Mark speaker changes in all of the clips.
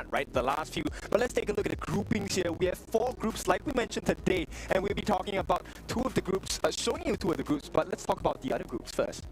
Speaker 1: run, right? The last few. But let's take a look at the groupings here. We have 4 groups, like we mentioned today, and we'll be talking about 2 of the groups, showing you 2 of the groups. But let's talk about the other groups first.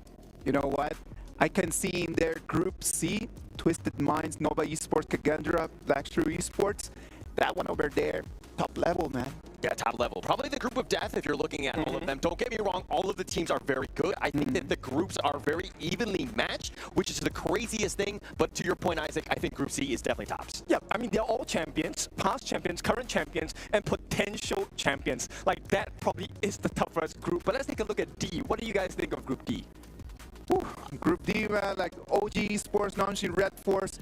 Speaker 2: You know what? I can see in their Group C, Twisted Minds, Nova Esports, Kagendra, Blackstreet Esports. That one over there, top level, man.
Speaker 3: Yeah, top level. Probably the group of death if you're looking at all of them. Don't get me wrong, all of the teams are very good. I think that the groups are very evenly matched, which is the craziest thing. But to your point, Isaac, I think Group C is definitely tops.
Speaker 1: Yeah, I mean, they're all champions, past champions, current champions, and potential champions. Like, that probably is the toughest group. But let's take a look at D. What do you guys think of Group D?
Speaker 2: Whew. Group D, man, like OG Esports, Nonshin Red Force,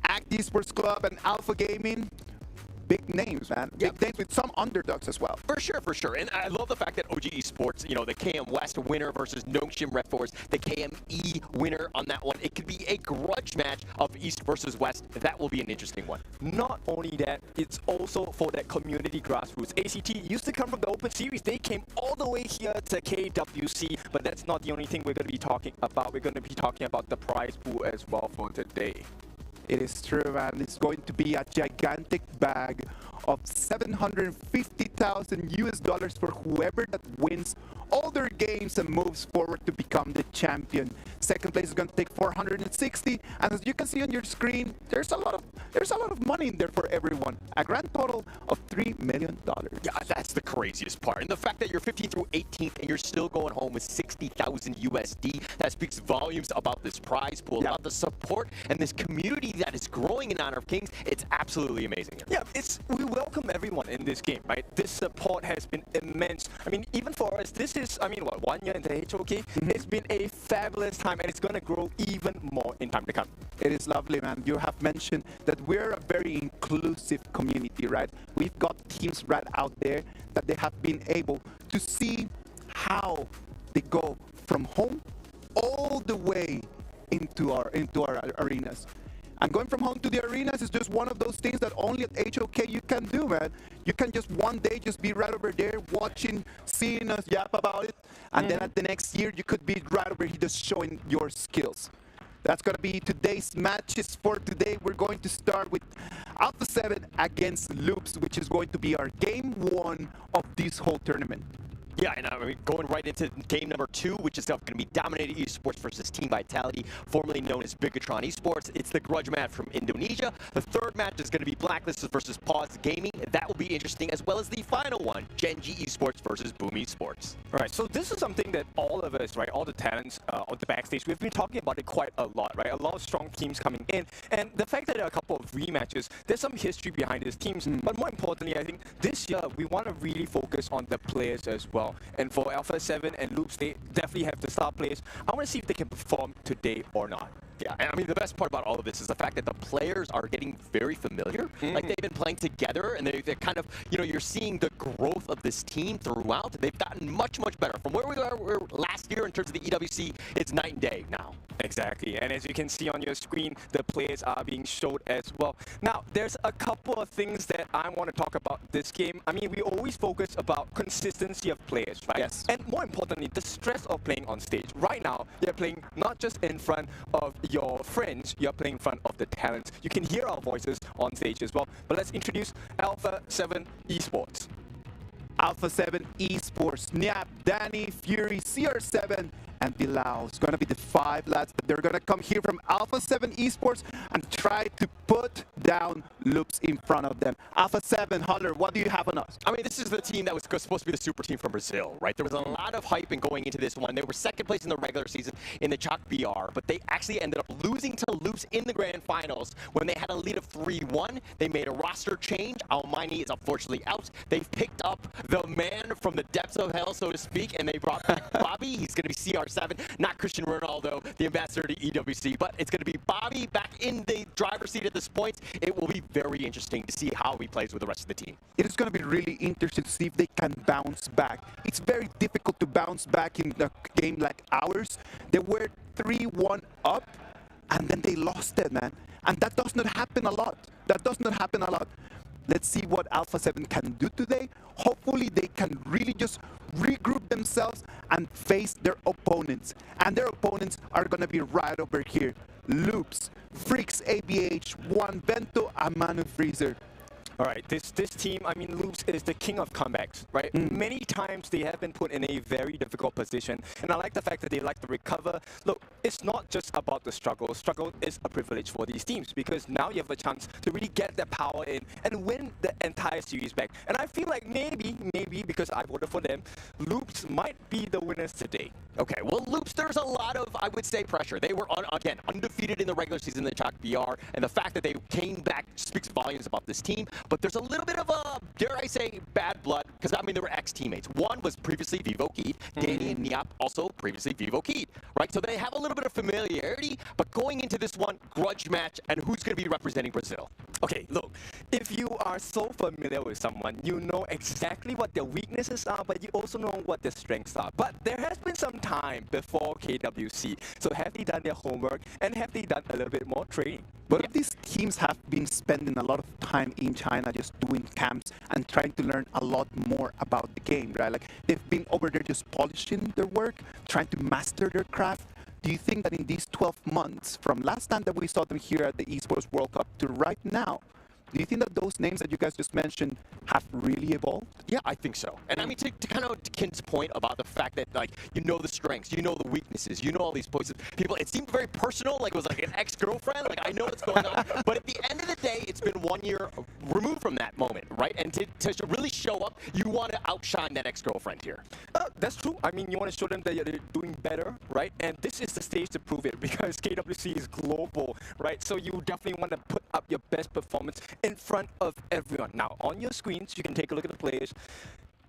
Speaker 2: Act Esports Club, and Alpha Gaming. Big names, man. Big names with some underdogs as well.
Speaker 3: For sure, for sure. And I love the fact that OG Esports, you know, the KM West winner versus Nongshim Red Force, the KME winner on that one. It could be a grudge match of East versus West. That will be an interesting one.
Speaker 1: Not only that, it's also for that community grassroots. ACT used to come from the Open Series. They came all the way here to KWC, but that's not the only thing we're going to be talking about. We're going to be talking about the prize pool as well for today.
Speaker 2: It is true, man. It's going to be a gigantic bag of 750,000 US dollars for whoever that wins all their games and moves forward to become the champion. Second place is going to take 460, and as you can see on your screen, there's a lot of money in there for everyone. A grand total of $3 million.
Speaker 3: Yeah, that's the craziest part. And the fact that you're 15th through 18th and you're still going home with 60,000 USD, that speaks volumes about this prize pool, about the support and this community that is growing in Honor of Kings. It's absolutely amazing.
Speaker 1: Yeah, we welcome everyone in this game, right? This support has been immense. I mean, even for us, this is, I mean, what, 1 year in the HOK? It's been a fabulous time, and it's going to grow even more in time to come.
Speaker 2: It is lovely, man. You have mentioned that we're a very inclusive community, right? We've got teams right out there that they have been able to see how they go from home all the way into our arenas. And going from home to the arenas is just one of those things that only at HOK you can do, man. You can just one day just be right over there watching, seeing us yap about it, and then at the next year you could be right over here just showing your skills. That's going to be today's matches for today. We're going to start with Alpha 7 against Loops, which is going to be our game 1 of this whole tournament.
Speaker 3: Yeah, and I mean, going right into game number 2, which is going to be Dominated Esports versus Team Vitality, formerly known as Bigatron Esports. It's the grudge match from Indonesia. The third match is going to be Blacklisted versus Pause Gaming. That will be interesting, as well as the final one, Genji Esports versus Boom Esports.
Speaker 1: All right, so this is something that all of us, right, all the talents on the backstage, we've been talking about it quite a lot, right? A lot of strong teams coming in. And the fact that there are a couple of rematches, there's some history behind these teams. But more importantly, I think this year, we want to really focus on the players as well. And for Alpha 7 and Loops, they definitely have the star players. I want to see if they can perform today or not.
Speaker 3: Yeah, I mean, the best part about all of this is the fact that the players are getting very familiar. Like, they've been playing together, and they're kind of, you know, you're seeing the growth of this team throughout. They've gotten much, much better. From where we were last year in terms of the EWC, it's night and day now.
Speaker 1: Exactly, and as you can see on your screen, the players are being showed as well. Now, there's a couple of things that I want to talk about this game. I mean, we always focus about consistency of players, right?
Speaker 2: Yes.
Speaker 1: And more importantly, the stress of playing on stage. Right now, you're playing not just in front of your friends, you're playing in front of the talents. You can hear our voices on stage as well. But let's introduce Alpha 7 Esports.
Speaker 2: Alpha 7 Esports, Niap, Danny, Fury, CR7, and Bilal. It's going to be the 5 lads that they're going to come here from Alpha 7 Esports and try to put down Loops in front of them. Alpha 7, Holler, what do you have on us?
Speaker 3: I mean, this is the team that was supposed to be the super team from Brazil, right? There was a lot of hype in going into this one. They were second place in the regular season in the HOK BR, but they actually ended up losing to Loops in the grand finals when they had a lead of 3-1. They made a roster change. Almighty is unfortunately out. They've picked up the man from the depths of hell, so to speak, and they brought back Bobby. He's going to be CR7, not Cristiano Ronaldo, the ambassador to EWC, but it's going to be Bobby back in the driver's seat at this point. It will be very interesting to see how he plays with the rest of the team.
Speaker 2: It is going to be really interesting to see if they can bounce back. It's very difficult to bounce back in a game like ours. They were 3-1 up, and then they lost it, man. And that does not happen a lot. That does not happen a lot. Let's see what Alpha 7 can do today. Hopefully they can really just regroup themselves and face their opponents. And their opponents are going to be right over here. Loops. Freaks ABH, Juan Bento, Amanu Freezer.
Speaker 1: All right, this team, I mean, Loops is the king of comebacks, right? Many times they have been put in a very difficult position, and I like the fact that they like to recover. Look, it's not just about the struggle. Struggle is a privilege for these teams because now you have a chance to really get that power in and win the entire series back. And I feel like maybe because I voted for them, Loops might be the winners today.
Speaker 3: Okay, well, Loops, there's a lot of, I would say, pressure. They were, again, undefeated in the regular season in the HOK BR, and the fact that they came back speaks volumes about this team. But there's a little bit of a, dare I say, bad blood, because, I mean, there were ex-teammates. One was previously Vivo Keed. Danny and Niap also previously Vivo Keed, right? So they have a little bit of familiarity, but going into this one, grudge match, and who's going to be representing Brazil?
Speaker 1: Okay, look, if you are so familiar with someone, you know exactly what their weaknesses are, but you also know what their strengths are. But there has been some time before KWC, so have they done their homework and have they done a little bit more training?
Speaker 2: Both of these teams have been spending a lot of time in China just doing camps and trying to learn a lot more about the game, right? Like they've been over there just polishing their work, trying to master their craft. Do you think that in these 12 months, from last time that we saw them here at the Esports World Cup to right now, do you think that those names that you guys just mentioned have really evolved?
Speaker 3: Yeah, I think so. And I mean, to kind of Ken's point about the fact that, like, you know the strengths, you know the weaknesses, you know all these points. People, it seemed very personal, like it was like an ex-girlfriend. Like, I know what's going on. But at the end of the day, it's been 1 year removed from that moment, right? And to really show up, you want to outshine that ex-girlfriend here.
Speaker 1: That's true. I mean, you want to show them that you're doing better, right? And this is the stage to prove it because KWC is global, right? So you definitely want to put up your best performance in front of everyone. Now, on your screens, you can take a look at the players.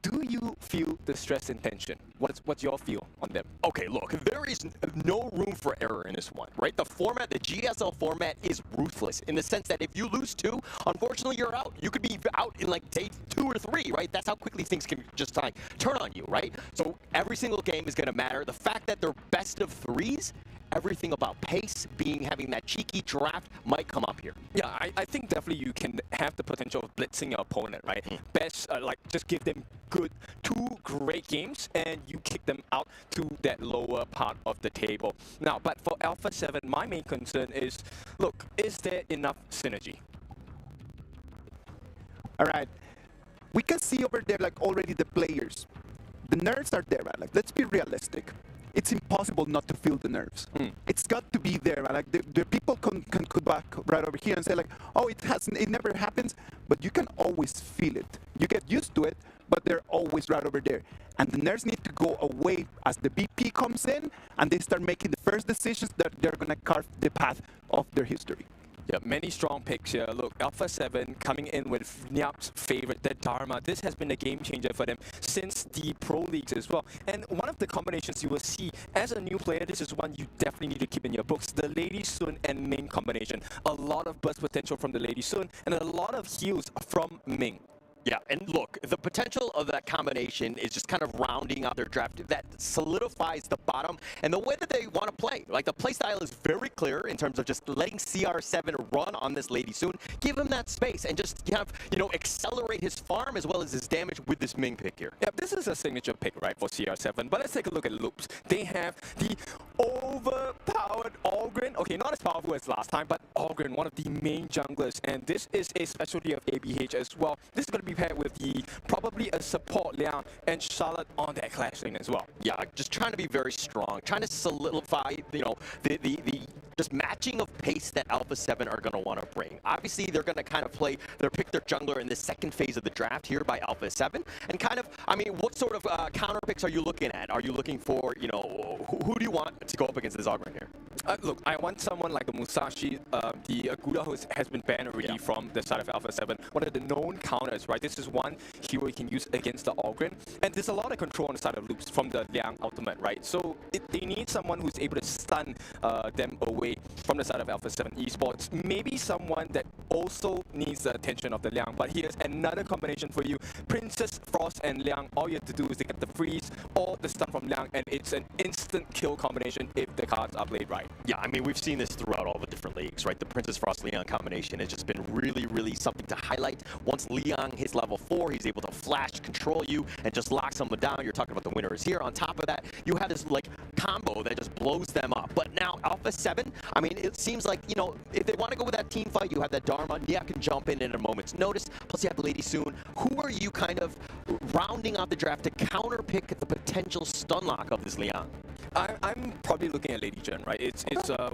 Speaker 1: Do you feel the stress and tension? What's your feel on them?
Speaker 3: Okay, look, there is no room for error in this one, right? The format, the GSL format is ruthless in the sense that if you lose two, unfortunately, you're out. You could be out in like day 2 or 3, right? That's how quickly things can just like turn on you, right? So every single game is going to matter. The fact that they're best of 3s, everything about pace, having that cheeky draft might come up here.
Speaker 1: Yeah, I think definitely you can have the potential of blitzing your opponent, right? Best, like, just give them two great games and you kick them out to that lower part of the table. Now, but for Alpha 7, my main concern is, look, is there enough synergy?
Speaker 2: All right. We can see over there, like, already the players. The nerves are there, right? Like, let's be realistic. It's impossible not to feel the nerves. It's got to be there. Right? Like the people can go back right over here and say like, oh, it never happens, but you can always feel it. You get used to it, but they're always right over there. And the nerves need to go away as the BP comes in and they start making the first decisions that they're gonna carve the path of their history.
Speaker 1: Yeah, many strong picks here. Look, Alpha 7 coming in with Niap's favorite, the Dharma. This has been a game changer for them since the Pro Leagues as well. And one of the combinations you will see as a new player, this is one you definitely need to keep in your books. The Lady Sun and Ming combination. A lot of burst potential from the Lady Sun and a lot of heals from Ming.
Speaker 3: Yeah, and look, the potential of that combination is just kind of rounding out their draft. That solidifies the bottom and the way that they want to play. Like, the play style is very clear in terms of just letting CR7 run on this Lady Soon, give him that space, and just have, you know, accelerate his farm as well as his damage with this Ming pick here.
Speaker 1: Yeah, this is a signature pick, right, for CR7. But let's take a look at Loops. They have the overpowered Ogren. Okay, not as powerful as last time, but Ogren, one of the main junglers. And this is a specialty of ABH as well. This is going to be paired with the probably a support Liang and Charlotte on that clash lane as well.
Speaker 3: Yeah, just trying to be very strong, trying to solidify, you know, the just matching of pace that Alpha 7 are going to want to bring. Obviously, they're going to kind of pick their jungler in the second phase of the draft here by Alpha 7. And kind of, I mean, what sort of counter picks are you looking at? Are you looking for, you know, who do you want to go up against this Ogren here?
Speaker 1: Look, I want someone like the Musashi, the Aguda, who has been banned already from the side of Alpha 7. One of the known counters, right? This is one hero you can use against the Ogren. And there's a lot of control on the side of Loops from the Liang ultimate, right? So they need someone who's able to stun them away from the side of Alpha 7 Esports. Maybe someone that also needs the attention of the Liang. But here's another combination for you. Princess, Frost, and Liang. All you have to do is to get the freeze or the stun from Liang, and it's an instant kill combination if the cards are played right.
Speaker 3: Yeah, I mean, we've seen this throughout all the different leagues, right? The Princess Frost Leon combination has just been really, really something to highlight. Once Leon hits level 4, he's able to flash, control you, and just lock someone down. You're talking about the winner is here. On top of that, you have this, like, combo that just blows them up. But now Alpha 7, I mean, it seems like, you know, if they want to go with that team fight, you have that Dharma. Nia can jump in at a moment's notice. Plus you have Lady Soon. Who are you kind of rounding out the draft to counterpick the potential stun lock of this Liang?
Speaker 1: I'm probably looking at Lady Jen, right? It's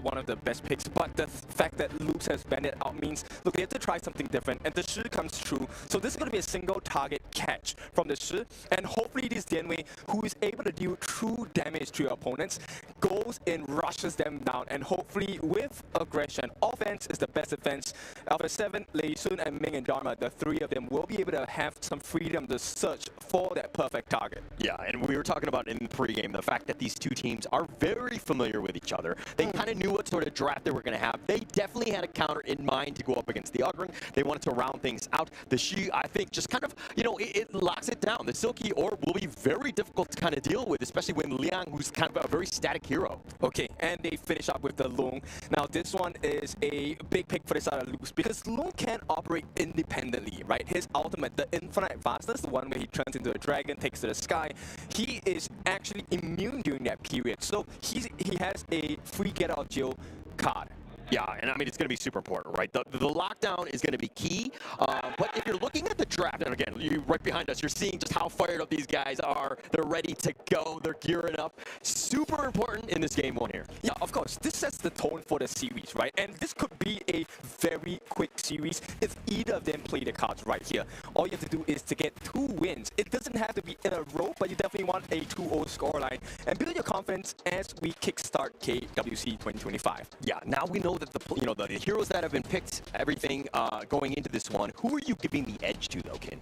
Speaker 1: one of the best picks, but the fact that Loops has banned it out means, look, they have to try something different, and the Shi comes true. So this is going to be a single target catch from the Shi, and hopefully this Dianwei, who is able to deal true damage to your opponents, goes and rushes them down, and hopefully with aggression, offense is the best defense. Alpha 7, Lei Sun, and Ming and Dharma, the three of them will be able to have some freedom to search for that perfect target.
Speaker 3: Yeah, and we were talking about in the pregame the fact that these two teams are very familiar with each other. They kind of knew what sort of draft they were going to have. They definitely had a counter in mind to go up against the Ugrin. They wanted to round things out. The Shi, I think, just kind of, you know, it locks it down. The Silky Orb will be very difficult to kind of deal with, especially when Liang, who's kind of a very static hero.
Speaker 1: Okay, and they finish up with the Lung. Now this one is a big pick for the side of Loops because Lung can operate independently, right? His ultimate, the Infinite Vastness, the one where he turns into a dragon, takes to the sky, he is actually immune during that period. So he has a free get out of jail card.
Speaker 3: Yeah, and I mean, it's going to be super important, right? The lockdown is going to be key. But if you're looking at the draft, and again, you right behind us, you're seeing just how fired up these guys are. They're ready to go. They're gearing up. Super important in this game one here.
Speaker 1: Yeah, of course. This sets the tone for the series, right? And this could be a very quick series if either of them play the cards right here. All you have to do is to get 2 wins. It doesn't have to be in a row, but you definitely want a 2-0 scoreline. And build your confidence as we kickstart KWC 2025.
Speaker 3: Yeah, now we know that the heroes that have been picked, everything going into this one. Who are you giving the edge to, though, Kin?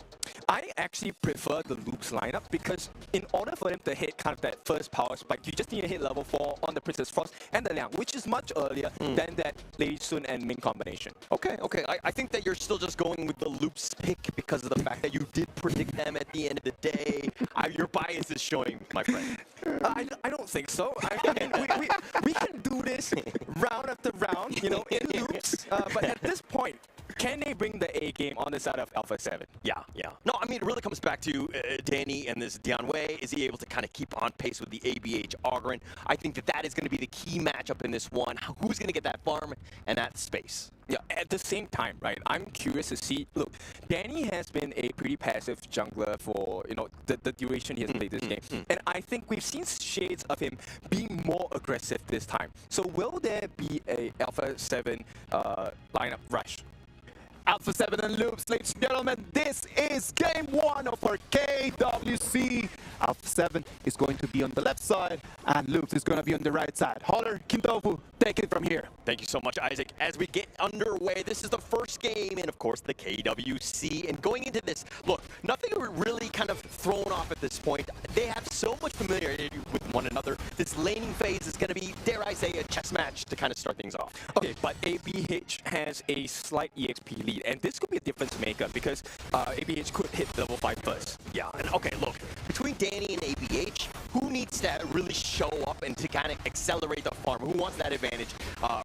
Speaker 1: I actually prefer the Loops lineup because in order for them to hit kind of that first power spike, you just need to hit level 4 on the Princess Frost and the Liang, which is much earlier than that Lady Sun and Ming combination.
Speaker 3: Okay. I think that you're still just going with the Loops pick because of the fact that you did predict them at the end of the day. Your bias is showing, my friend.
Speaker 1: I don't think so. I mean, we can do this round after round, you know, in loops. But at this point, can they bring the A game on the side of Alpha 7?
Speaker 3: Yeah. No, I mean, it really comes back to Danny and this Dianwei. Is he able to kind of keep on pace with the ABH Ogryn? I think that is going to be the key matchup in this one. Who's going to get that farm and that space?
Speaker 1: Yeah, at the same time, right, I'm curious to see, look, Danny has been a pretty passive jungler for, you know, the duration he has played this game. And I think we've seen shades of him being more aggressive this time. So will there be a Alpha 7 lineup rush?
Speaker 2: Alpha 7 and Loops, ladies and gentlemen, this is game 1 of our KWC. Alpha 7 is going to be on the left side, and Loops is going to be on the right side. Holler, Kim Tofu, take it from here.
Speaker 3: Thank you so much, Isaac. As we get underway, this is the first game in, of course, the KWC. And going into this, look, nothing really kind of thrown off at this point. They have so much familiarity with one another. This laning phase is going to be, dare I say, a chess match to kind of start things off.
Speaker 1: Okay, but ABH has a slight EXP lead, and this could be a difference maker because ABH could hit level 5 first.
Speaker 3: Yeah, and okay, look, between Danny and ABH, who needs to really show up and to kind of accelerate the farm? Who wants that advantage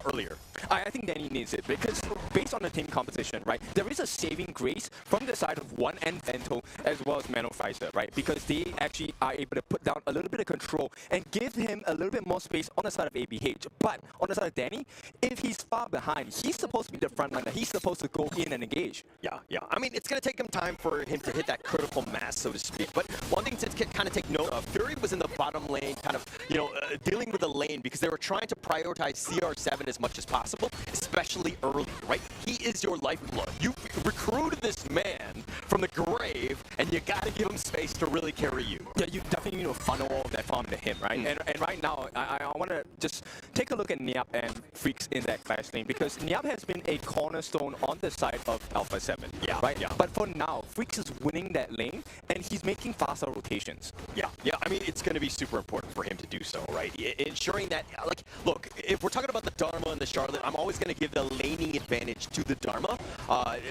Speaker 3: earlier?
Speaker 1: I think Danny needs it because based on the team composition, right, there is a saving grace from the side of One and Vento as well as Manophizer, right, because they actually are able to put down a little bit of control and give him a little bit more space on the side of ABH. But on the side of Danny, if he's far behind, he's supposed to be the frontliner. He's supposed to go in and engage.
Speaker 3: Yeah. I mean, it's going to take him time for him to hit that critical mass, so to speak. But one thing to kind of take note of, Fury was in the bottom lane, kind of, you know, dealing with the lane because they were trying to prioritize CR7 as much as possible, especially early, right? He is your lifeblood. You recruited this man from the grave, and you got to give him space to really carry you.
Speaker 1: Yeah, you definitely need to funnel all of that farm to him, right? And right now, I want to just take a look at Niap and Freaks in that clash lane because Niap has been a cornerstone on the side of Alpha 7.
Speaker 3: Yeah,
Speaker 1: right?
Speaker 3: yeah.
Speaker 1: But for now, Freaks is winning that lane, and he's making faster rotations.
Speaker 3: Yeah. I mean, it's going to be super important for him to do so, right? Ensuring that, like, look, if we're talking about the Dharma and the Charlotte, I'm always going to give the laning advantage to the Dharma,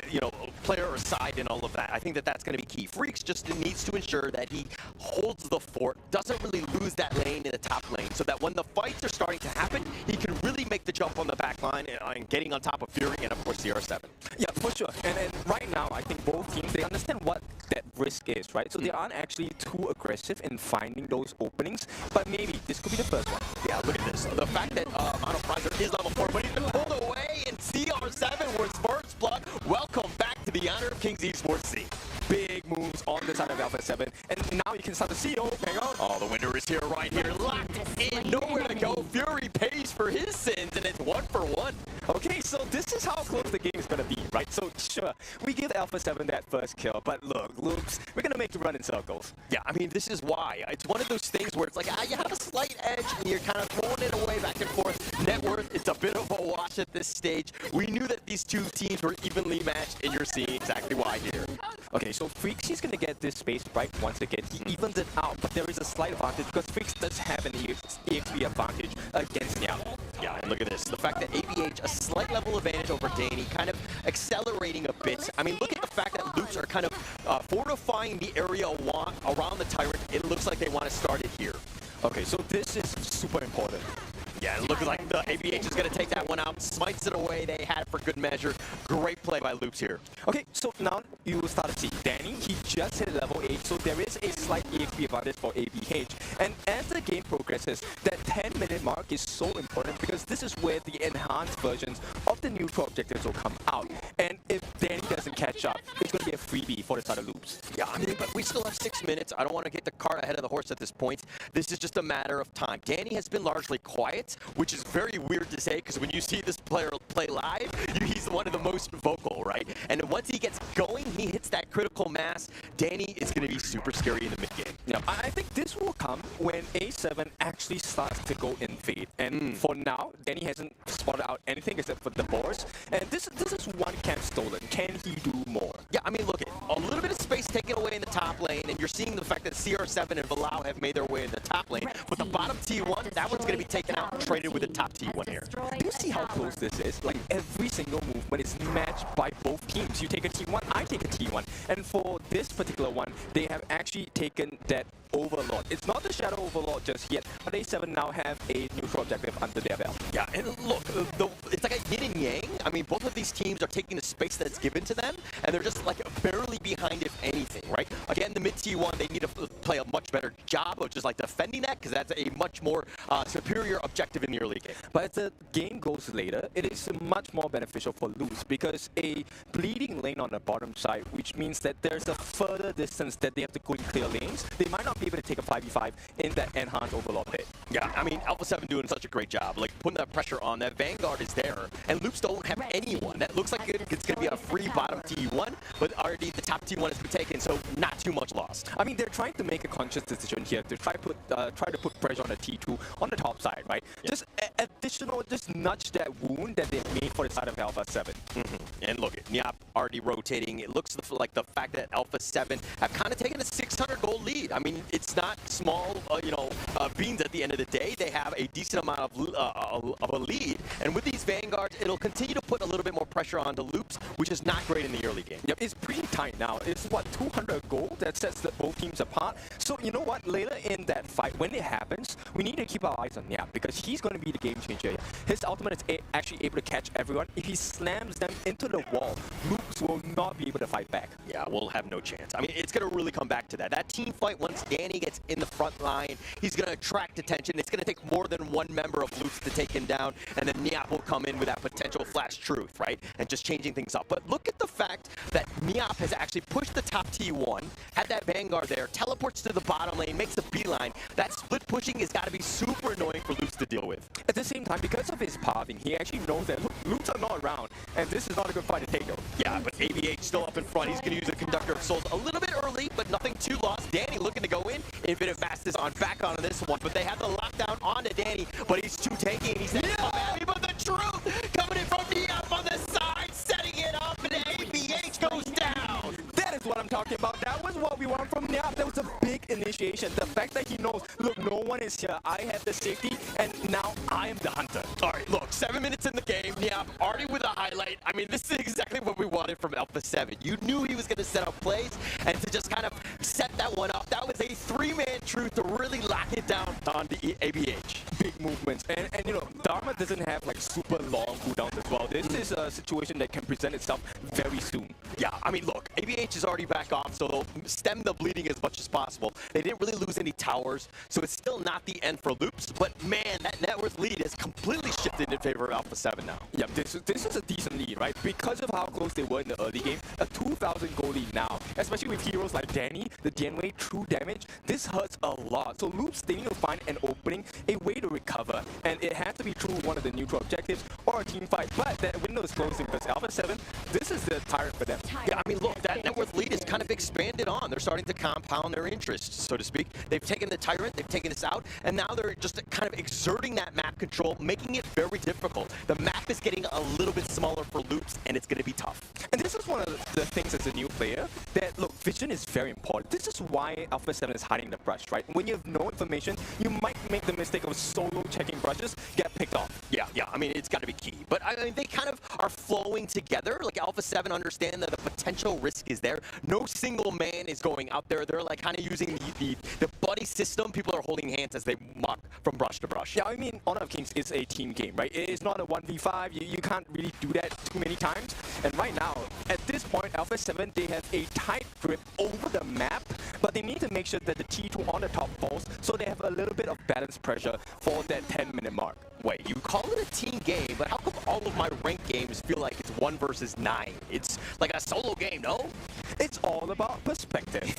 Speaker 3: you know, player aside and all of that. I think that's going to be key. Freaks just needs to ensure that he holds the fort, doesn't really lose that lane in the top lane, so that when the fights are starting to happen, he can really make the jump on the back line and getting on top of Fury and, of course, CR7.
Speaker 1: Yeah, for sure. And right now, I think both teams, they understand what that risk is, right? So they aren't actually too aggressive in finding those openings, but maybe this could be the first one.
Speaker 3: Yeah, look at this. The fact that Honor Prizer is level 4, but he's been pulled away in CR7 was first blood. Welcome back to the Honor of Kings esports scene.
Speaker 1: Big moves on the side of Alpha 7, and now you can start to see, oh, hang on.
Speaker 3: Oh, the winner is here, right here, locked in, nowhere to go. Fury pays for his sins, and it's 1-for-1.
Speaker 1: Okay, so this is how close the game is going to be, right? So sure, we give Alpha 7 that first kill, but look, Loops, we're going to make you run in circles.
Speaker 3: Yeah, I mean, this is why. It's one of those things where it's like, you have a slight edge, and you're kind of throwing it away back and forth. Net worth, it's a bit of a wash at this stage. We knew that these two teams were evenly matched, and you're seeing exactly why here.
Speaker 1: Okay, so Freaks, he's going to get this space right once again. He evens it out, but there is a slight advantage because Freaks does have an EXP advantage against Niao.
Speaker 3: Yeah, and look at this. The fact that ABH, a slight level advantage over Danny, kind of accelerating a bit. I mean, look at the fact that Loops are kind of fortifying the area around the Tyrant. It looks like they want to start it here.
Speaker 1: Okay, so this is super important.
Speaker 3: Yeah, it looks like the ABH is going to take that one out, smites it away. They had it for good measure. Great play by Loops here.
Speaker 1: Okay, so now you will start to see Danny, he just hit level 8, so there is a slight EXP advantage for ABH. And as the game progresses, that 10-minute mark is so important because this is where the enhanced versions of the neutral objectives will come out. And if Danny doesn't catch up, it's going to be a freebie for the side of Loops.
Speaker 3: Yeah, I mean, but we still have 6 minutes. I don't want to get the cart ahead of the horse at this point. This is just a matter of time. Danny has been largely quiet, which is very weird to say because when you see this player play live, he's one of the most vocal, right? And once he gets going, he hits that critical mass. Danny is going to be super scary in the mid-game.
Speaker 1: Yeah, I think this will come when A7 actually starts to go in fade. And for now, Danny hasn't spotted out anything except for the boars. And this is one camp stolen. Can he do more?
Speaker 3: Yeah, I mean, look, a little bit of space taken away in the top lane, and you're seeing the fact that CR7 and Valau have made their way in the top lane. But the bottom T1, that one's going to be taken out and traded with the top T1 here.
Speaker 1: Do you see how close this is? Like every single movement is matched by both teams. You take a T1, I take a T1. And for this particular one, they have actually taken that Overlord. It's not the Shadow Overlord just yet, but A7 now have a neutral objective under their belt.
Speaker 3: Yeah, and look, it's like a yin and yang. I mean, both of these teams are taking the space that's given to them, and they're just like barely behind, if anything, right? Again, the mid T1, they need to play a much better job of just like defending that, because that's a much more superior objective in the early game.
Speaker 1: But as the game goes later, it is much more beneficial for Luz because a bleeding lane on the bottom side, which means that there's a further distance that they have to go in clear lanes. They might not be able to take a 5v5 in that enhanced Overlord pit.
Speaker 3: Yeah, I mean, Alpha 7 doing such a great job, like putting that pressure on. That Vanguard is there, and Loops don't have anyone. That looks like it's going to be a free bottom T1, but already the top T1 has been taken, so not too much lost.
Speaker 1: I mean, they're trying to make a conscious decision here to try to put pressure on the T2 on the top side, right? Yeah. Just additional, just nudge that wound that they've made for the side of Alpha 7.
Speaker 3: And look, Niap already rotating. It looks like the fact that Alpha 7 have kind of taken a 600 gold lead. I mean, it's not small, beans at the end of the day. They have a decent amount of a lead. And with these Vanguards, it'll continue to put a little bit more pressure on the Loops, which is not great in the early game.
Speaker 1: Yep, it's pretty tight now. It's, what, 200 gold that sets both teams apart. So, you know what? Later in that fight, when it happens, we need to keep our eyes on Niap because he's going to be the game changer. His ultimate is actually able to catch everyone. If he slams them into the wall, Loops will not be able to fight back.
Speaker 3: Yeah, we'll have no chance. I mean, it's going to really come back to that. That team fight, once Danny gets in the front line, he's going to attract attention. It's going to take more than one member of Loops to take him down, and then Niap will come in with that potential flash truth, right? And just changing things up. But look at the fact that Niap has actually pushed the top T1, had that Vanguard there, teleports to the bottom lane, makes a beeline. That split pushing has got to be super annoying for Loops to deal with.
Speaker 1: At the same time, because of his pathing, he actually knows that Loops are not around, and this is not a good fight to take though.
Speaker 3: Yeah, but ABH still up in front. He's going to use a Conductor of Souls a little bit early, but nothing too lost. Danny looking to go in. Infinite Fast is on back onto this one, but they have the lockdown onto Danny, but he's too tanky, and he's saying, come at me, but the truth coming in from the up on the side, setting it up, and ABH goes down.
Speaker 1: That is what I'm talking about. That was what we want from Niap. That was a big initiation. The fact that he knows, look, no one is here. I have the safety, and now I am the hunter.
Speaker 3: All right, look, 7 minutes in the game. Niap already with a highlight. I mean, this is exactly what we wanted from Alpha 7. You knew he was going to set up plays, and to just kind of set that one up, that was a three-man truth to really lock it down on the ABH.
Speaker 1: Big movements. And you know, Dharma doesn't have like super long cooldowns as well. This is a situation that can present itself very soon.
Speaker 3: Yeah, I mean, look, ABH is already back off, so they'll stem the bleeding as much as possible. They didn't really lose any towers, so it's still not the end for Loops, but man, that net worth lead has completely shifted in favor of Alpha 7 now.
Speaker 1: Yeah, this is a decent lead, right? Because of how close they were in the early game, a 2,000 gold lead now, especially with heroes like Danny, the Dianwei, true damage, this hurts a lot. So Loops, they need to find an opening, a way to recover, and it has to be through one of the neutral objectives or a team fight, but that window is closing because Alpha 7, this is the tyrant for them.
Speaker 3: Yeah, I mean, look, that net worth lead is kind of expanded on. They're starting to compound their interests, so to speak. They've taken the tyrant, they've taken this out, and now they're just kind of exerting that map control, making it very difficult. The map is getting a little bit smaller for Loops, and it's going to be tough.
Speaker 1: And this is one of the things as a new player that, look, vision is very important. This is why Alpha 7 is hiding the brush, right? When you have no information, you might make the mistake of solo checking brushes, get picked off.
Speaker 3: Yeah, I mean, it's got to be key. But I mean, they kind of are flowing together. Like Alpha 7 understand that the potential risk is there. No single man is going out there. They're like kind of using the buddy system. People are holding hands as they walk from brush to brush.
Speaker 1: Yeah, I mean, Honor of Kings is a team game, right? It is not a 1v5. You can't really do that too many times. And right now, at this point, Alpha 7, they have a tight grip over the map, but they need to make sure that the T2 on the top falls, so they have a little bit of balance pressure for that 10-minute mark.
Speaker 3: Wait, you call it a team game, but how come all of my ranked games feel like it's 1 versus 9? It's like a solo game, no?
Speaker 1: It's all about perspective.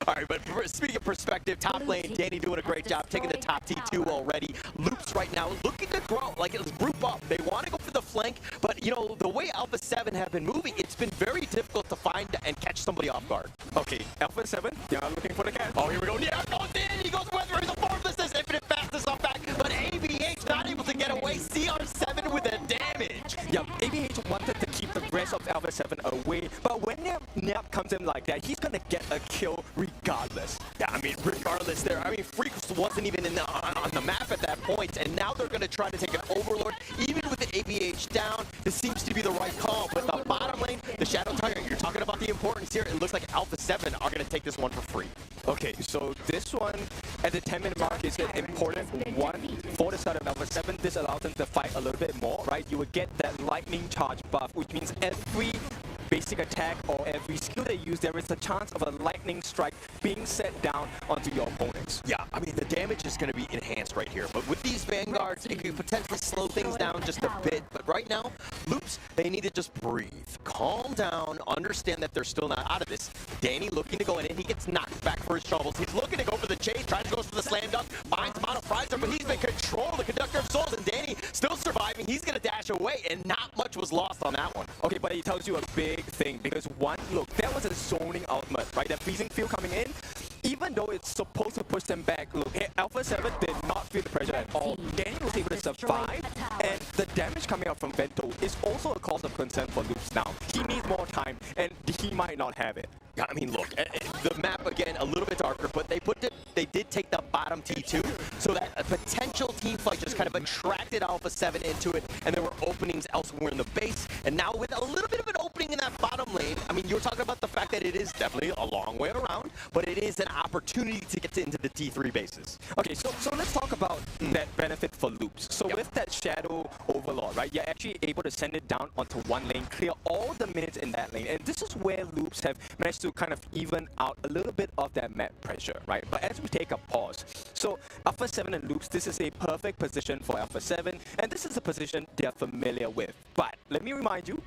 Speaker 3: All right, but speaking of perspective, top lane, Danny doing a great job taking the top T2 already. Loops right now looking to grow, like it's group up. They want to go for the flank, but you know, the way Alpha 7 have been moving, it's been very difficult to find and catch somebody off guard.
Speaker 1: Okay, Alpha 7, they are looking for the catch.
Speaker 3: Oh, here we go. Yeah, oh, Danny, he goes with he's a formlessness, infinite fastness off back, but ABH not able to get away. CR7 with the damage.
Speaker 1: Yeah, ABH wanted to keep the rest of Alpha 7 away, but when Nap comes in like that, he's gonna get a kill regardless.
Speaker 3: Yeah, I mean, regardless there, I mean, Freaks wasn't even on the map at that point, and now they're gonna try to take an Overlord. Even with the ABH down, this seems to be the right call, but the bottom lane, the Shadow Tiger, you're talking about the importance here. It looks like Alpha 7 are gonna take this one for free.
Speaker 1: Okay, so this one at the 10-minute mark is an important one for the side of Alpha 7. This allows them to fight a little bit more, right? You would get that lightning charge buff, which means every basic attack or every skill they use, there is a chance of a lightning strike being set down onto your opponents.
Speaker 3: Yeah, I mean, the damage is going to be enhanced right here, but with these Vanguards, it could potentially slow things down just a bit. But right now, Loops, they need to just breathe, calm down, understand that they're still not out of this. Danny looking to go in, and he gets knocked back for his troubles. He's looking to go for the chase, tries to go for the slam dunk, finds Mono Frizer, but he's been controlled, the Conductor of Souls, and Danny still surviving. He's going to dash away, and not much was lost on that one.
Speaker 1: Okay, but he tells you a big thing, because one, look, that was a zoning ultimate, right? That freezing field coming in, even though it's supposed to push them back, look, Alpha 7 did not feel the pressure at all. Danny was able to survive, and the damage coming out from Vento is also a cause of concern for Loops now. He needs more time, and he might not have it.
Speaker 3: Yeah, I mean, look, the map, again, a little bit darker, but they did take the bottom T2, so that a potential team fight just kind of attracted Alpha 7 into it, and there were openings elsewhere in the base, and now with a little bit of an opening in that bottom lane, I mean, you were talking about the fact that it is definitely a long way around, but it is an opportunity to get into the T3 bases.
Speaker 1: Okay, so let's talk about that benefit for Loops. So with that Shadow Overlord, right, you're actually able to send it down onto one lane, clear all the minutes in that lane, and this is where Loops have managed to kind of even out a little bit of that map pressure, right? But as we take a pause, so Alpha 7 and Loops, this is a perfect position for Alpha 7, and this is a position they're familiar with. But let me remind you,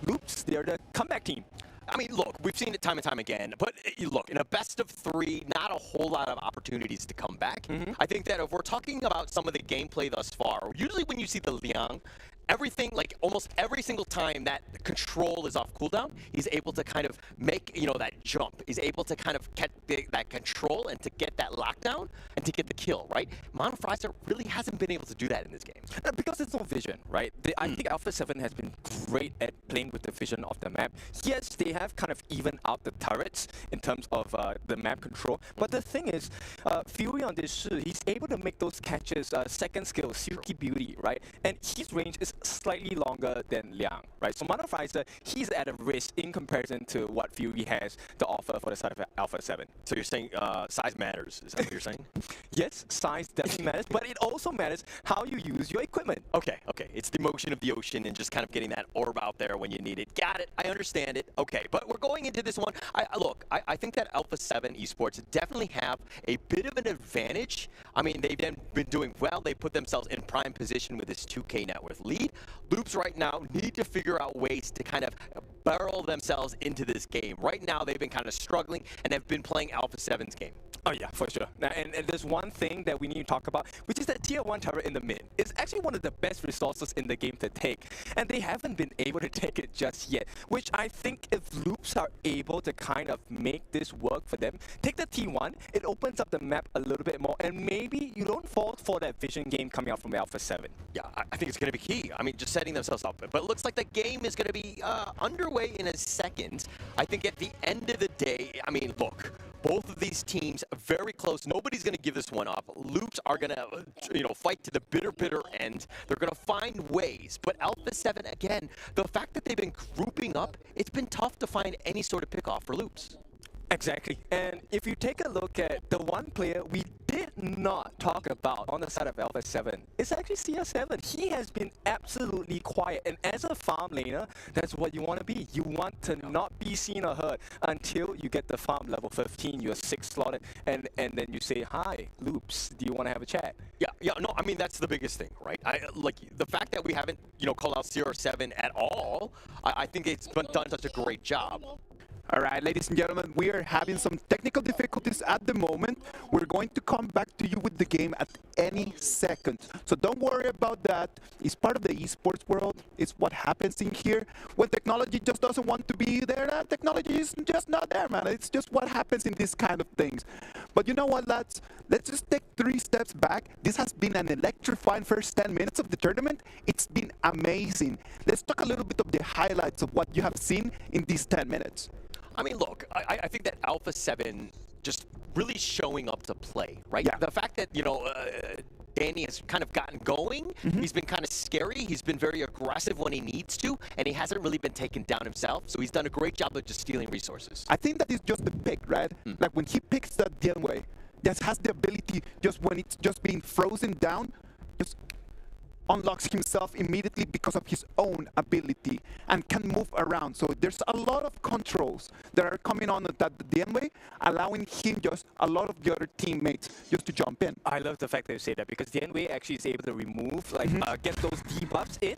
Speaker 1: Loops, they're the comeback team.
Speaker 3: I mean, look, we've seen it time and time again, but look, in a best of 3, not a whole lot of opportunities to come back. I think that if we're talking about some of the gameplay thus far, usually when you see the Liang, everything, like almost every single time that control is off cooldown, he's able to kind of make, you know, that jump. He's able to kind of get that control and to get that lockdown and to get the kill, right? Mono Frizer really hasn't been able to do that in this game.
Speaker 1: Because it's no vision, right? I think Alpha 7 has been great at playing with the vision of the map. Yes, they have kind of evened out the turrets in terms of the map control, but the thing is, Fury on this, he's able to make those catches second skill, Silky Beauty, right? And his range is slightly longer than Liang, right? So Mana Frizer, he's at a risk in comparison to what Fury has to offer for the side of Alpha 7.
Speaker 3: So you're saying size matters? Is that what you're saying?
Speaker 1: Yes, size definitely matters, but it also matters how you use your equipment.
Speaker 3: Okay. It's the motion of the ocean and just kind of getting that orb out there when you need it. Got it. I understand it. Okay, but we're going into this one. I think that Alpha 7 Esports definitely have a bit of an advantage. I mean, they've been doing well. They put themselves in prime position with this 2K net worth lead. Loops right now need to figure out ways to kind of barrel themselves into this game. Right now, they've been kind of struggling and have been playing Alpha 7's game.
Speaker 1: Oh yeah, for sure. Now, and there's one thing that we need to talk about, which is that tier 1 turret in the mid is actually one of the best resources in the game to take, and they haven't been able to take it just yet, which I think if Loops are able to kind of make this work for them, take the T1, it opens up the map a little bit more, and maybe you don't fall for that vision game coming out from Alpha 7.
Speaker 3: Yeah, I think it's going to be key. I mean, just setting themselves up. But it looks like the game is going to be underway in a second. I think at the end of the day, I mean, look, both of these teams very close. Nobody's going to give this one up. Loops are going to, fight to the bitter end. They're going to find ways. But Alpha 7, again, the fact that they've been grouping up, it's been tough to find any sort of pick-off for Loops.
Speaker 1: Exactly. And if you take a look at the one player we did not talk about on the side of Alpha 7, it's actually CR7. He has been absolutely quiet. And as a farm laner, that's what you want to be. You want to not be seen or heard until you get the farm level 15, you're 6 slotted, and then you say, hi, Loops, do you want to have a chat?
Speaker 3: Yeah, no, I mean, that's the biggest thing, right? Like, the fact that we haven't, called out CR7 at all, I think it's been done such a great job.
Speaker 2: All right, ladies and gentlemen, we are having some technical difficulties at the moment. We're going to come back to you with the game at any second. So don't worry about that. It's part of the esports world. It's what happens in here. When technology just doesn't want to be there, technology is just not there, man. It's just what happens in these kind of things. But you know what, lads? Let's just take 3 steps back. This has been an electrifying first 10 minutes of the tournament. It's been amazing. Let's talk a little bit of the highlights of what you have seen in these 10 minutes.
Speaker 3: I mean, look, I think that Alpha 7 just really showing up to play, right?
Speaker 2: Yeah.
Speaker 3: The fact that, Danny has kind of gotten going, he's been kind of scary, he's been very aggressive when he needs to, and he hasn't really been taken down himself, so he's done a great job of just stealing resources.
Speaker 2: I think that is just the pick, right? Like when he picks that Genway, just has the ability, just when it's just being frozen down, just unlocks himself immediately because of his own ability and can move around. So there's a lot of controls that are coming on at that Genway, allowing him just a lot of the other teammates just to jump in.
Speaker 1: I love the fact that you say that because Genway actually is able to remove, get those debuffs in,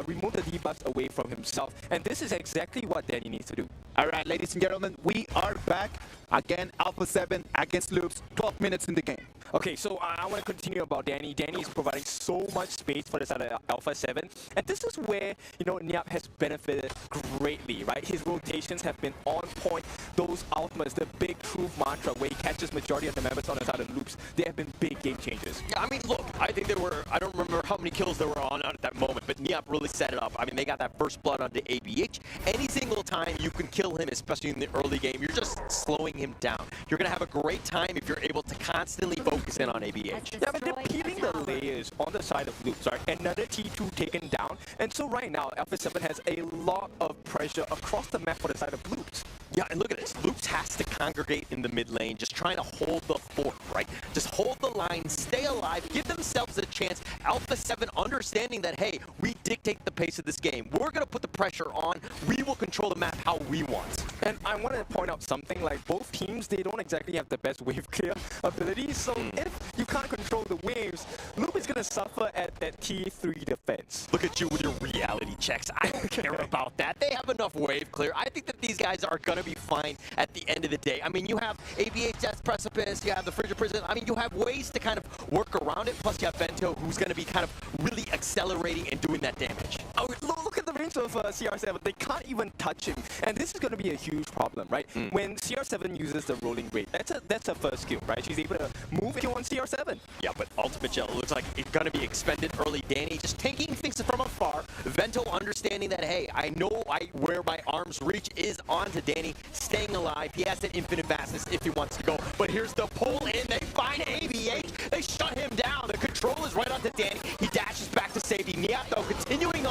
Speaker 1: remove the debuffs away from himself. And this is exactly what Danny needs to do.
Speaker 2: All right, ladies and gentlemen, we are back. Again, Alpha 7 against Loops, 12 minutes in the game.
Speaker 1: Okay, so I want to continue about Danny. Danny is providing so much space for the side of Alpha 7. And this is where, Nyap has benefited greatly, right? His rotations have been on point. Those ultimates, the big truth mantra where he catches majority of the members on the side of Loops, they have been big game changers.
Speaker 3: Yeah, I mean, look, I think there were, I don't remember how many kills there were on at that moment, but Nyap really set it up. I mean, they got that first blood onto ABH. Any single time you can kill him, especially in the early game, you're just slowing him down. You're going to have a great time if you're able to constantly focus in on ABH.
Speaker 1: Yeah, but they're peeling the layers on the side of Loops, right? Another T2 taken down. And so right now, Alpha 7 has a lot of pressure across the map for the side of Loops.
Speaker 3: Yeah, and look at this. Loops has to congregate in the mid lane, just trying to hold the fort, right? Just hold the line, stay alive, give themselves a chance. Alpha 7 understanding that, hey, we dictate the pace of this game. We're going to put the pressure on. We will control the map how we want.
Speaker 1: And I want to point out something, like both teams, they don't exactly have the best wave clear abilities. So if you can't control the waves, Loop is going to suffer at that T3 defense.
Speaker 3: Look at you with your reality checks. I don't care about that. They have enough wave clear. I think that these guys are going to be fine at the end of the day. I mean, you have ABH Death Precipice, you have the Frigid Prison. I mean, you have ways to kind of work around it. Plus, you have Vento, who's going to be kind of really accelerating and doing that damage.
Speaker 1: Oh, look at the range of CR7. They can't even touch him. And this is going to be a huge problem, right? When CR7 uses the rolling blade, that's a first skill, right? She's able to move kill on CR7.
Speaker 3: Yeah, but Ultimate Gel looks like it's going to be expended early. Danny just taking things from afar. Vento understanding that, hey, I know where my arm's reach is onto Danny, staying alive. He has that infinite vastness if he wants to go. But here's the pull in. They find ABH. They shut him down. The control is right onto Danny. He dashes back to safety. Niato continuing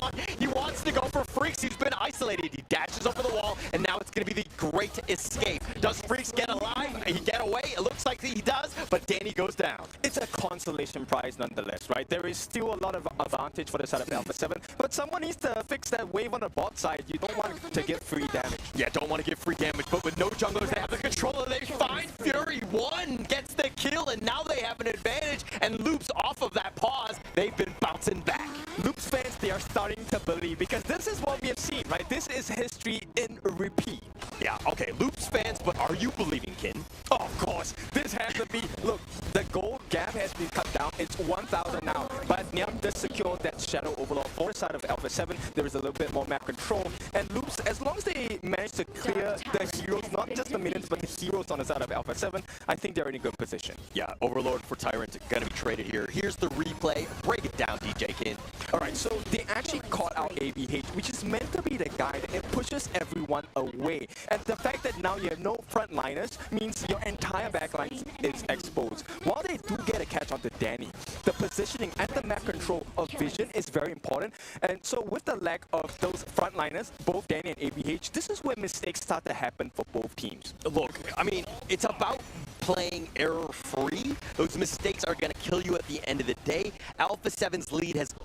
Speaker 3: isolated. He dashes over the wall, and now it's going to be the great escape. Does Freaks get alive? He get away? It looks like he does, but Danny goes down.
Speaker 1: It's a consolation prize nonetheless, right? There is still a lot of advantage for the side of Alpha 7, but someone needs to fix that wave on the bot side. You don't want to get free damage.
Speaker 3: Yeah, don't want to give free damage, but with no junglers, they have the controller. They find Fury. One gets the kill, and now they have an advantage, and Loops off of that pause. They've been bouncing back.
Speaker 1: Loops fans, they are starting to believe, because this is what we have seen, right? This is history in repeat.
Speaker 3: Yeah, okay, Loops fans, but are you believing, Kin?
Speaker 1: Oh, of course, this has to be, look, the gold gap has been cut down. It's 1,000 now, but Nyam does secure that Shadow Overlord for the side of Alpha 7. There is a little bit more map control, and Loops, as long as they manage to clear the heroes, not just the minions, but the heroes on the side of Alpha 7, I think they're in a good position.
Speaker 3: Yeah, Overlord for Tyrant gonna be traded here. Here's the replay. Break it down, DJ Kin.
Speaker 1: Alright, so they actually caught out ABH, which is meant to be the guy that pushes everyone away. And the fact that now you have no frontliners means your entire backline is exposed. While they do get a catch on the Danny, the positioning and the map control of vision is very important. And so with the lack of those frontliners, both Danny and ABH, this is where mistakes start to happen for both teams.
Speaker 3: Look, I mean, it's about playing error-free. Those mistakes are going to kill you at the end of the day. Alpha 7's lead has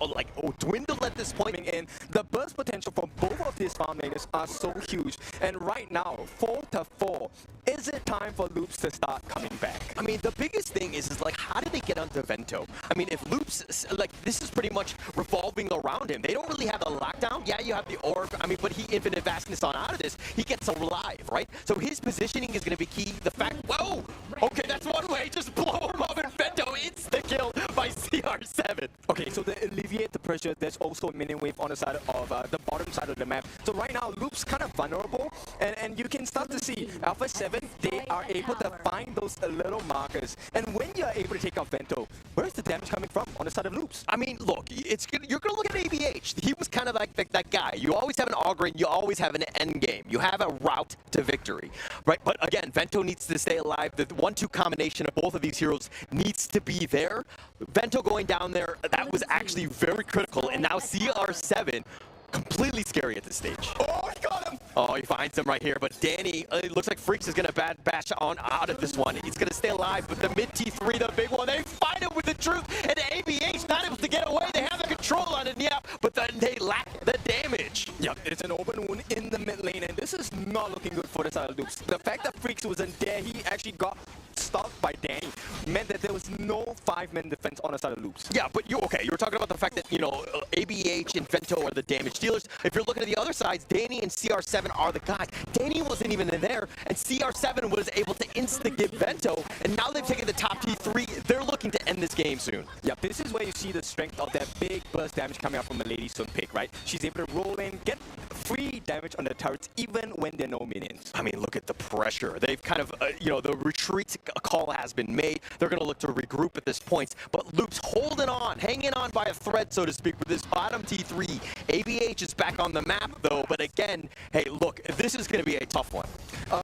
Speaker 3: dwindled at this point.
Speaker 1: And the burst potential for both of these farm laners are so huge. And right now, 4-4, is it time for Loops to start coming back?
Speaker 3: I mean, the biggest thing is like, how did they get onto Vento? I mean, if Loops, like, this is pretty much revolving around him. They don't really have a lockdown. Yeah, you have the orb. I mean, but he infinite vastness on out of this. He gets alive, right? So his positioning is going to be key. The fact, whoa, okay, that's one way. Just blow him up, and Vento insta-kill by CR7.
Speaker 1: Okay, so to alleviate the pressure, there's also a minion wave on the side of the bottom side of the map. So right now, Loops kind of vulnerable, and you can start to see Alpha 7, they are able to find those little markers. And when you're able to take out Vento, where's the damage coming from on the side of Loops?
Speaker 3: I mean, look, you're going to look at ABH. He was kind of like that guy. You always have an Augurin, you always have an end game. You have a route to victory, right? But again, Vento needs to stay alive. The 1-2 combination of both of these heroes needs to be there. Vento going down there, that was actually very critical. And now CR7, completely scary at this stage.
Speaker 1: Oh, he got him!
Speaker 3: Oh, he finds him right here, but Danny, it looks like Freaks is going to bash on out of this one. He's going to stay alive, but the mid T3, the big one, they fight him with the truth, and ABH not able to get away. They have the control on it, yeah, but then they lack the damage.
Speaker 1: Yep, it's an open wound in the mid lane, and this is not looking good for the side of Loops. The fact that Freaks wasn't there, he actually got stopped by Danny, meant that there was no 5-man defense on the side of Loops.
Speaker 3: Yeah, but you were talking about the fact that, you know, ABH and Vento are the damage dealers. If you're looking at the other sides, Danny and CR7 are the guys. Danny wasn't even in there, and CR7 was able to insta-give Vento, and now they've taken the top T3. They're looking to end this game soon.
Speaker 1: Yeah, this is where you see the strength of that big burst damage coming out from a Lady Sun pick, right? She's able to roll in, get free damage on the turrets, even when there are no minions.
Speaker 3: I mean, look at the pressure. They've kind of, you know, the retreat call has been made. They're going to look to regroup at this point, but Loops holding on, hanging on by a thread, so to speak, with this bottom T3. ABH is back on the map, though, but again, hey, look, this is going to be a tough one.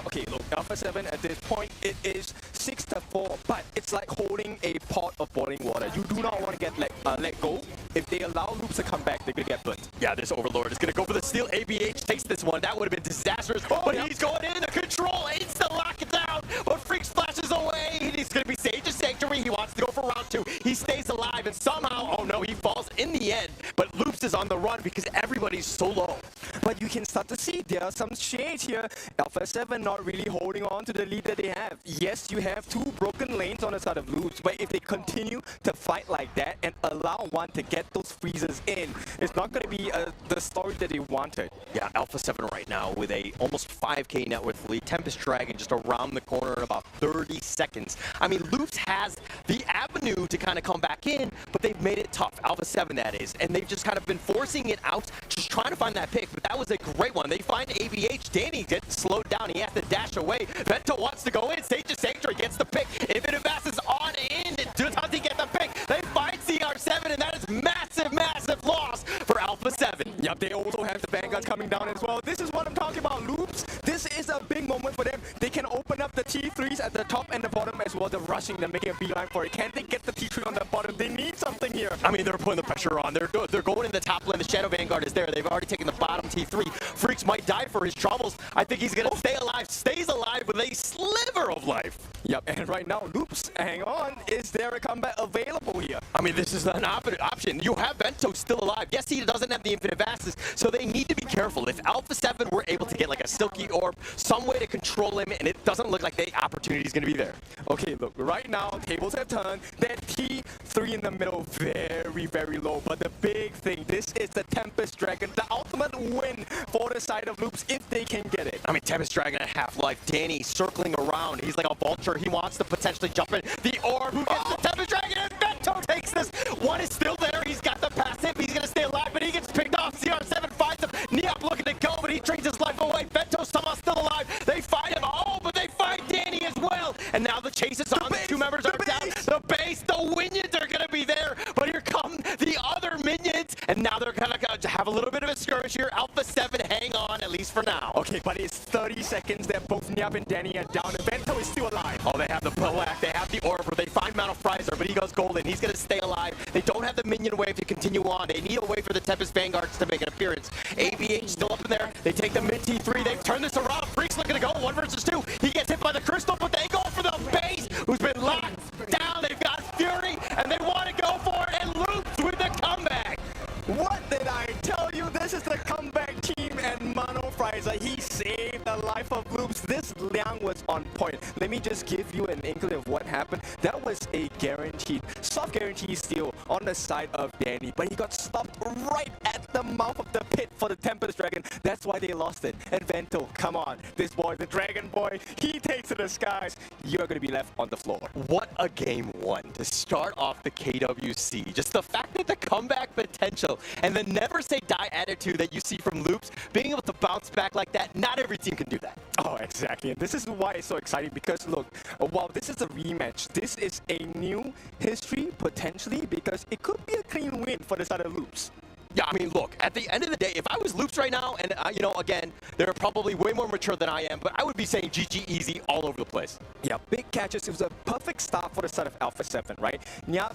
Speaker 1: Okay, look, Alpha 7 at this point, it is 6-4, but it's like holding a pot of boiling water. You do not want to get let go. If they allow Loops to come back, they're going to get burnt.
Speaker 3: Yeah, this Overlord is going to go for the steal. ABH takes this one. That would have been disastrous, but he's going in the control. Insta lock it down, but Freak splashes away. He's going to be Sage's Sanctuary. He wants to go for round 2. He stays alive, and somehow, oh no, he falls in the end, but Loops is on the run because everybody's so low.
Speaker 1: But you can start to see there are some shades here. Alpha 7 not really holding on to the lead that they have. Yes, you have 2 broken lanes on the side of Loops, but if they continue to fight like that and allow one to get those freezers in, it's not going to be the story that they wanted.
Speaker 3: Yeah, Alpha 7 right now with a almost 5K net worth lead. Tempest Dragon just around the corner in about 30 seconds. I mean, Loops has the avenue to kind of come back in, but they've made it tough. Alpha 7, that is. And they've just kind of been forcing it out, just trying to find that pick. But that was a great one. They find ABH. Danny gets slowed down. He has to dash away. Vento wants to go in. Sage's Sanctuary gets the pick. Infinite Mass is on in. Does he get the pick? They find CR7, and that is massive, massive loss for Alpha 7.
Speaker 1: Yep, they also have the Vanguard coming down as well. This is what I'm talking about, Loops. This is a big moment for them. They can open up the T3s at the top and the bottom as well. They're rushing, they're making a beeline for it. Can't they get the T3 on the bottom? They need something here.
Speaker 3: I mean, they're putting the pressure on. They're going in the top lane. The Shadow Vanguard is there. They've already taken the bottom T3. Freaks might die for his troubles. I think he's going to stay alive. Stays alive with a sliver of life.
Speaker 1: Yep, and right now, Loops, hang on. Is there a comeback available here?
Speaker 3: I mean, this is an option. You have Vento still alive. Yes, he doesn't have the infinite vastness, so they need to be careful. If Alpha 7 were able to get like a Silky Orb, some way to control him, and it doesn't look like the opportunity is going to be there.
Speaker 1: Okay, look, right now, tables have turned. That T3 in the middle, very, very low. But the big thing, this is the Tempest Dragon, the ultimate win for the side of Loops if they can get it.
Speaker 3: I mean, Tempest Dragon at half-life. Danny circling around. He's like a vulture. He wants to potentially jump in. The Orb, who gets the Tempest Dragon, and Vento takes this. One is still there. He's got the passive. He's going to stay alive, but he gets picked off. CR7 finds him. Neop looking to go, but he trades his life away. Vento's somehow still alive. They find him. Oh, but they find Danny as well. And now the chase is on. The two members are down. The base, the Winions are going to be there. But here come the other minions. And now they're going to have a little bit of a skirmish here. Alpha 7, hang on, at least for now.
Speaker 1: Okay, but it's 30 seconds that both Neop and Danny are down. And Vento is still alive.
Speaker 3: Oh, they have the Black, they have the Orb, they find Mount of Frizer, but he goes golden. He's going to stay alive. They don't have the minion wave to continue on. They need a way for the Tempest Vanguards to make an appearance. ABH still up in there. They take the mid T3. They've turned this around. Freak's looking to go 1 versus 2. He gets hit by the crystal, but they go for the base, who's been locked down. They've got Fury, and they want to go for it, and Loops with the comeback.
Speaker 1: What did I tell you? This is the comeback team, and Mano Frizer, he saved the life of Loops. This Liang was on point. Let me just give you an inkling of what happened. That was a guaranteed, soft guarantee steal on the side of Danny, but he got stopped right at the mouth of the pit for the Tempest Dragon. That's why they lost it. And Vento, come on. This boy, the Dragon Boy, he takes to the skies. You're going to be left on the floor.
Speaker 3: What a game one to start off the KWC. Just the fact that the comeback potential and the never say die attitude that you see from Loops, being able to bounce back like that, not every team can do that.
Speaker 1: Oh, exactly. And this is why it's so exciting because, look, while this is a rematch, this is a new history potentially because it could be a clean win for the side of Loops.
Speaker 3: Yeah, I mean, look, at the end of the day, if I was Loops right now, and, you know, again, they're probably way more mature than I am, but I would be saying GG easy all over the place.
Speaker 1: Yeah, big catches. It was a perfect start for the side of Alpha 7, right? Yeah,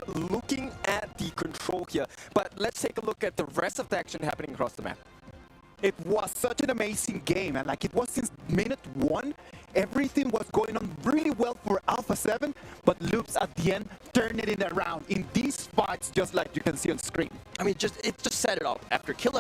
Speaker 1: looking at the control here, but let's take a look at the rest of the action happening across the map.
Speaker 2: It was such an amazing game, and like it was since minute 1, everything was going on really well for Alpha 7, but Loops at the end turned it around in these spots, just like you can see on screen.
Speaker 3: I mean, it just set it up after kill,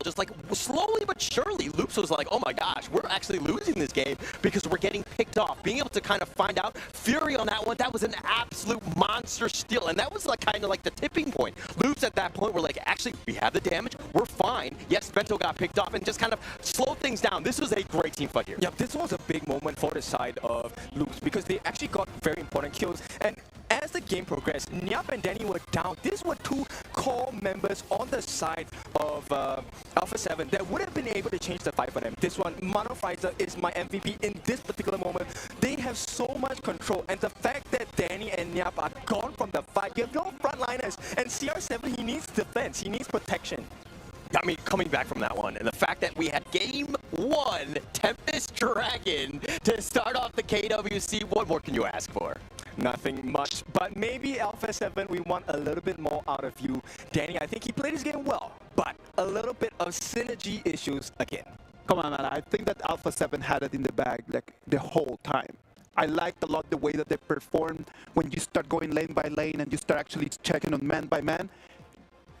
Speaker 3: just like slowly but surely, Loops was like, oh my gosh, we're actually losing this game because we're getting picked off. Being able to kind of find out Fury on that one, that was an absolute monster steal, and that was like kind of like the tipping point. Loops at that point were like, actually, we have the damage, we're fine. Yes, Vento got picked off and just kind of slowed things down. This was a great team fight here.
Speaker 1: Yeah, this was a big moment for the side of Loops because they actually got very important kills. And as the game progressed, Neop and Danny were down. These were two core members on the side of Alpha 7 that would have been able to change the fight for them. This one, Mano Frizer, is my MVP in this particular moment. They have so much control, and the fact that Danny and Neop are gone from the fight, you have no frontliners, and CR7, he needs defense, he needs protection.
Speaker 3: I mean, coming back from that one, and the fact that we had game 1, Tempest Dragon, to start off the KWC, what more can you ask for?
Speaker 1: Nothing much, but maybe Alpha 7, we want a little bit more out of you. Danny, I think he played his game well, but a little bit of synergy issues again.
Speaker 2: Come on, man. I think that Alpha 7 had it in the bag like the whole time. I liked a lot the way that they performed when you start going lane by lane and you start actually checking on man by man.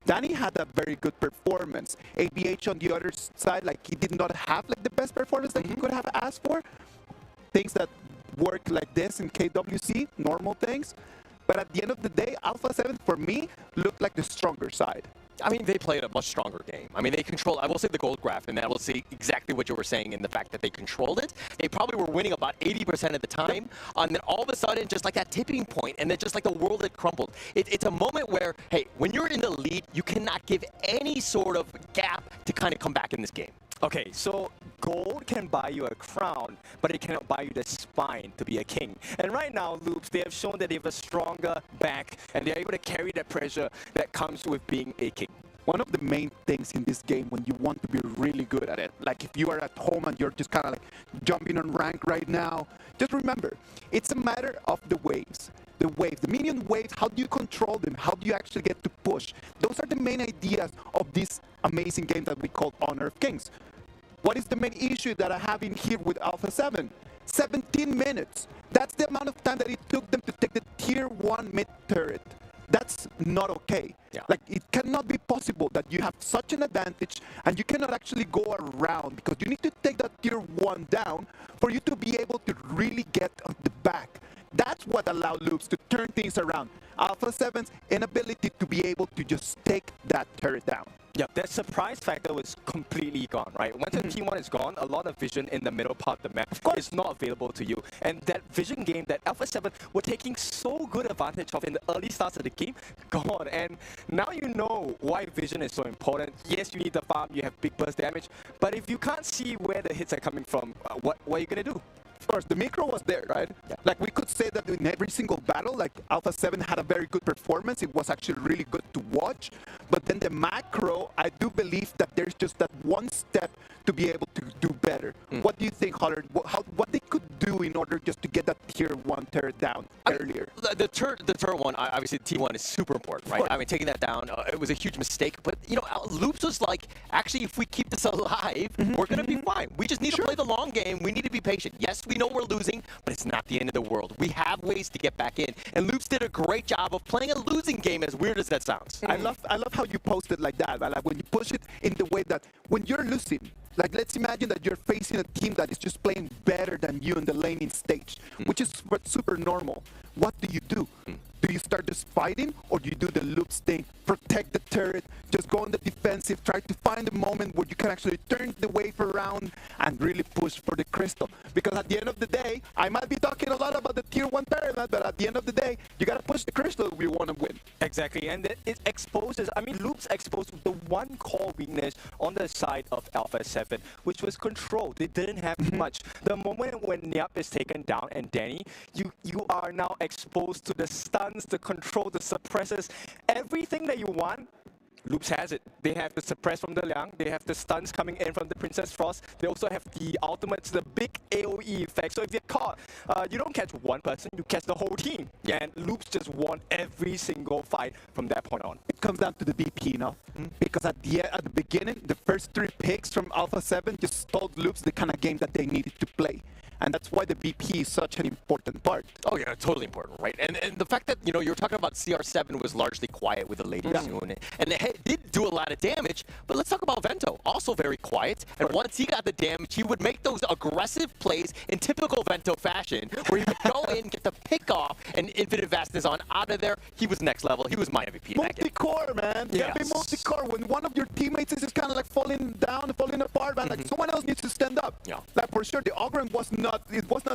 Speaker 2: Danny had a very good performance. ABH on the other side, like he did not have like the best performance that he could have asked for. Things that work like this in KWC, normal things. But at the end of the day, Alpha 7 for me looked like the stronger side.
Speaker 3: I mean, they played a much stronger game. I mean, they control, I will say the gold graph, and that will see exactly what you were saying in the fact that they controlled it. They probably were winning about 80% of the time, and then all of a sudden, just like that tipping point, and then just like the world had crumbled. It's a moment where, hey, when you're in the lead, you cannot give any sort of gap to kind of come back in this game.
Speaker 1: Okay, so gold can buy you a crown, but it cannot buy you the spine to be a king. And right now, Loops, they have shown that they have a stronger back, and they're able to carry that pressure that comes with being a king.
Speaker 2: one of the main things in this game when you want to be really good at it, like if you are at home and you're just kind of like jumping on rank right now, just remember, it's a matter of the waves. The waves, the minion waves, how do you control them? How do you actually get to push? Those are the main ideas of this amazing game that we call Honor of Kings. What is the main issue that I have in here with Alpha 7? 17 minutes. That's the amount of time that it took them to take the tier 1 mid turret. That's not okay.
Speaker 3: Yeah.
Speaker 2: Like, it cannot be possible that you have such an advantage and you cannot actually go around, because you need to take that tier 1 down for you to be able to really get on the back. That's what allowed Loops to turn things around. Alpha 7's inability to be able to just take that turret down.
Speaker 1: Yeah, that surprise factor was completely gone, right? Once the T1 is gone, a lot of vision in the middle part of the map is not available to you. And that vision game that Alpha 7 were taking so good advantage of in the early starts of the game, gone. And now you know why vision is so important. Yes, you need the farm, you have big burst damage, but if you can't see where the hits are coming from, what are you going to do?
Speaker 2: Of course, the micro was there, right?
Speaker 1: Yeah.
Speaker 2: Like, we could say that in every single battle, like, Alpha 7 had a very good performance. It was actually really good to watch. But then the macro, I do believe that there's just that one step to be able to do better. What do you think, Holler? What they could do in order just to get that tier 1 turret down earlier?
Speaker 3: The turret one, obviously T1 is super important, right? I mean, taking that down, it was a huge mistake. But, you know, Loops was like, actually, if we keep this alive, we're going to be fine. We just need to play the long game. We need to be patient. Yes, we know we're losing, but it's not the end of the world. We have ways to get back in. And Loops did a great job of playing a losing game, as weird as that sounds.
Speaker 2: I love how you post it like that, right? Like, when you push it in the way that when you're losing, like, let's imagine that you're facing a team that is just playing better than you in the laning stage, which is super normal. What do you do? Do you start just fighting, or do you do the Loops thing, protect the turret, just go on the defensive, try to find a moment where you can actually turn the wave around and really push for the crystal? Because at the end of the day, I might be talking a lot about the tier 1 turret, but at the end of the day, you got to push the crystal if you want to win.
Speaker 1: Exactly, and it exposes, I mean, Loops exposed the one core weakness on the side of Alpha 7, which was control. They didn't have much. The moment when Nyap is taken down and Danny, you are now exposed to the stuns, the control, the suppressors, everything that you want. Loops has it. They have the suppress from the Liang, they have the stuns coming in from the Princess Frost, they also have the ultimates, the big AoE effect. So if you're caught, you don't catch one person, you catch the whole team. Yeah. And Loops just won every single fight from that point on.
Speaker 2: It comes down to the BP, you know? Because at the beginning, the first 3 picks from Alpha 7 just told Loops the kind of game that they needed to play. And that's why the BP is such an important part.
Speaker 3: Oh yeah, totally important, right? And the fact that, you know, you're talking about CR7 was largely quiet with the lady soon, and it did do a lot of damage. But let's talk about Vento, also very quiet. And once he got the damage, he would make those aggressive plays in typical Vento fashion, where he would go in, get the pick off, and Infinite Vastness on out of there. He was next level. He was my MVP.
Speaker 2: Multi-core, man. You gotta be multi-core. When one of your teammates is just kind of like falling down, falling apart, man, like someone else needs to stand up.
Speaker 3: Yeah.
Speaker 2: Like, for sure, the Ogren was not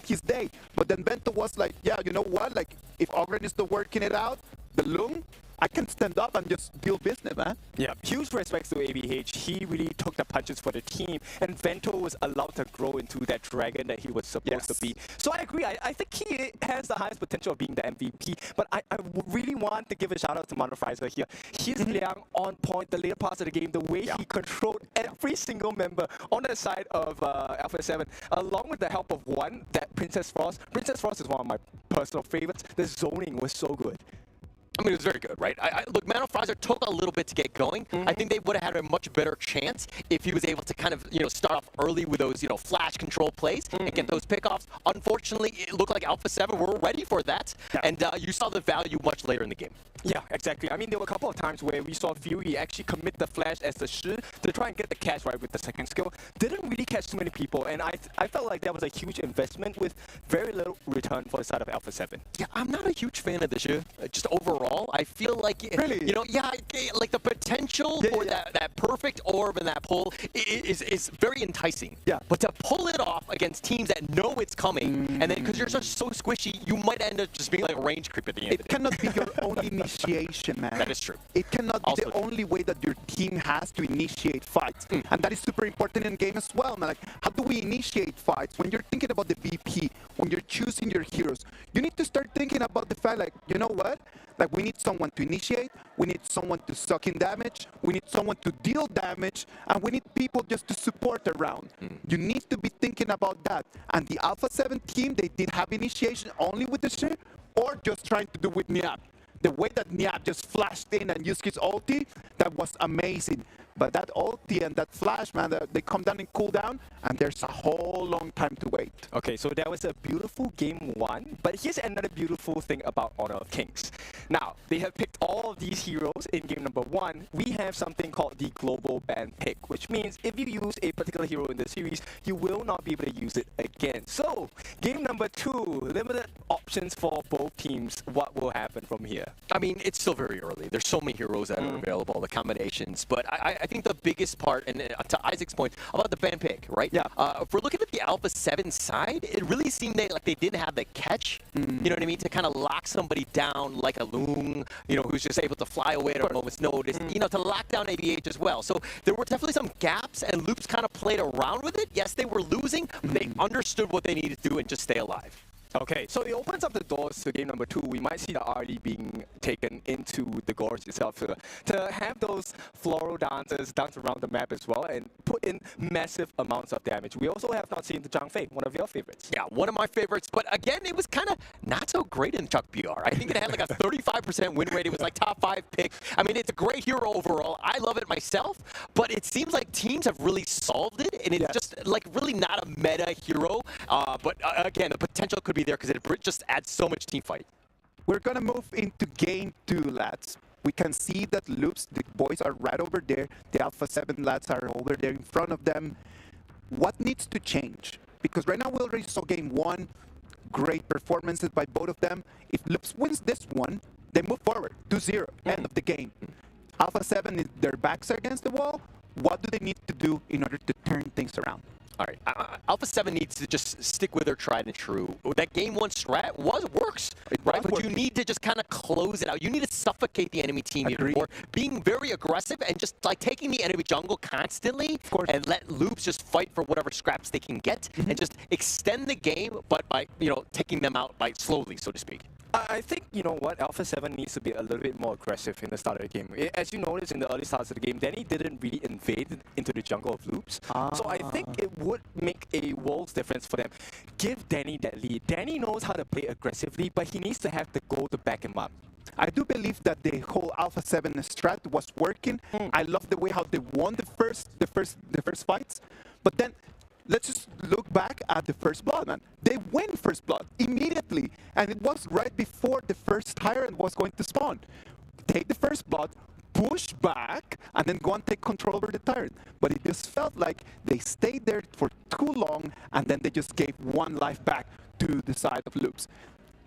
Speaker 2: his day. But then Bento was like, yeah, you know what? Like, if Ogren is not working it out, the Loom, I can stand up and just deal business, man.
Speaker 1: Yeah, huge respects to ABH. He really took the punches for the team, and Vento was allowed to grow into that dragon that he was supposed to be. So I agree. I think he has the highest potential of being the MVP, but I really want to give a shout out to Monofrizer here. His Liang on point, the later parts of the game, the way he controlled every single member on the side of Alpha 7, along with the help of one, that Princess Frost. Princess Frost is one of my personal favorites. The zoning was so good.
Speaker 3: I mean, it was very good, right? Look, Mano Fraser took a little bit to get going. I think they would have had a much better chance if he was able to kind of, you know, start off early with those, you know, flash control plays and get those pickoffs. Unfortunately, it looked like Alpha 7 were ready for that, and you saw the value much later in the game.
Speaker 1: Yeah, exactly. I mean, there were a couple of times where we saw Fury actually commit the flash as the Shi to try and get the catch right with the second skill. Didn't really catch too many people, and I felt like that was a huge investment with very little return for the side of Alpha 7.
Speaker 3: Yeah, I'm not a huge fan of the Shi, just overall. I feel like, you know, like the potential for that perfect orb and that pull is very enticing.
Speaker 2: Yeah.
Speaker 3: But to pull it off against teams that know it's coming, and then because you're so squishy, you might end up just being like a range creep at the end.
Speaker 2: It cannot be your only initiation, man.
Speaker 3: That is true.
Speaker 2: It cannot be the only way that your team has to initiate fights. And that is super important in game as well, man. Like, how do we initiate fights? When you're thinking about the VP, when you're choosing your heroes, you need to start thinking about the fact, like, you know what? Like, we need someone to initiate, we need someone to suck in damage, we need someone to deal damage, and we need people just to support around. You need to be thinking about that. And the Alpha 7 team, they did have initiation only with the ship, or just trying to do with Niap. The way that Niap just flashed in and used his ulti, that was amazing. But that ulti and that flash, man, they come down and cool down, and there's a whole long time to wait.
Speaker 1: Okay, so that was a beautiful game one, but here's another beautiful thing about Honor of Kings. Now, they have picked all of these heroes in game number one. We have something called the global ban pick, which means if you use a particular hero in the series, you will not be able to use it again. So, game number two, limited options for both teams. What will happen from here?
Speaker 3: I mean, it's still very early. There's so many heroes that are available, the combinations. But I think the biggest part, and to Isaac's point, about the ban pick, right?
Speaker 2: Yeah.
Speaker 3: If we're looking at the Alpha 7 side, it really seemed like they didn't have the catch, you know what I mean, to kind of lock somebody down like a loon, you know, who's just able to fly away at a moment's notice, you know, to lock down AVH as well. So there were definitely some gaps, and Loops kind of played around with it. Yes, they were losing, but they understood what they needed to do and just stay alive.
Speaker 1: Okay, so it opens up the doors to game number two. We might see the RD being taken into the gorge itself to have those floral dancers dance around the map as well and put in massive amounts of damage. We also have not seen the Zhang Fei, one of your favorites.
Speaker 3: Yeah, one of my favorites. But again, it was kind of not so great in Chuck BR. I think it had like a 35% win rate. It was like top 5 pick. I mean, it's a great hero overall. I love it myself, but it seems like teams have really solved it, and it's just like really not a meta hero. But again, the potential could be there because it just adds so much team fight.
Speaker 2: We're going to move into game two, lads. We can see that Loops, the boys are right over there. The Alpha 7 lads are over there in front of them. What needs to change? Because right now we already saw game one, great performances by both of them. If Loops wins this one, they move forward, 2-0, end of the game. Alpha 7, their backs are against the wall. What do they need to do in order to turn things around?
Speaker 3: All right, Alpha 7 needs to just stick with their tried and true. That game one strat works, right? But you need to just kind of close it out. You need to suffocate the enemy team even more, being very aggressive and just like taking the enemy jungle constantly and let Loops just fight for whatever scraps they can get and just extend the game, but by, you know, taking them out by slowly, so to speak.
Speaker 1: I think, you know what, Alpha 7 needs to be a little bit more aggressive in the start of the game. As you noticed in the early starts of the game, Danny didn't really invade into the jungle of Loops. So I think it would make a world's difference for them. Give Danny that lead. Danny knows how to play aggressively, but he needs to have the goal to back him up.
Speaker 2: I do believe that the whole Alpha 7 strat was working. I love the way how they won the first fights. But then let's just look back at the first blood, man. They win first blood immediately, and it was right before the first tyrant was going to spawn. Take the first blood, push back, and then go and take control over the tyrant. But it just felt like they stayed there for too long, and then they just gave one life back to the side of Loops.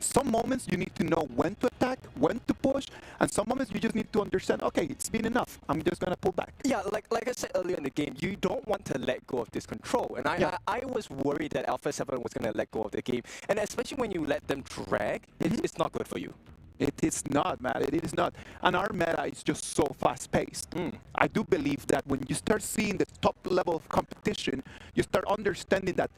Speaker 2: Some moments you need to know when to attack, when to push, and some moments you just need to understand, okay, it's been enough. I'm just going to pull back.
Speaker 1: Yeah, like I said earlier in the game, you don't want to let go of this control. And I was worried that Alpha 7 was going to let go of the game. And especially when you let them drag, it's not good for you.
Speaker 2: It is not, man. It is not. And our meta is just so fast-paced. I do believe that when you start seeing the top level of competition, you start understanding that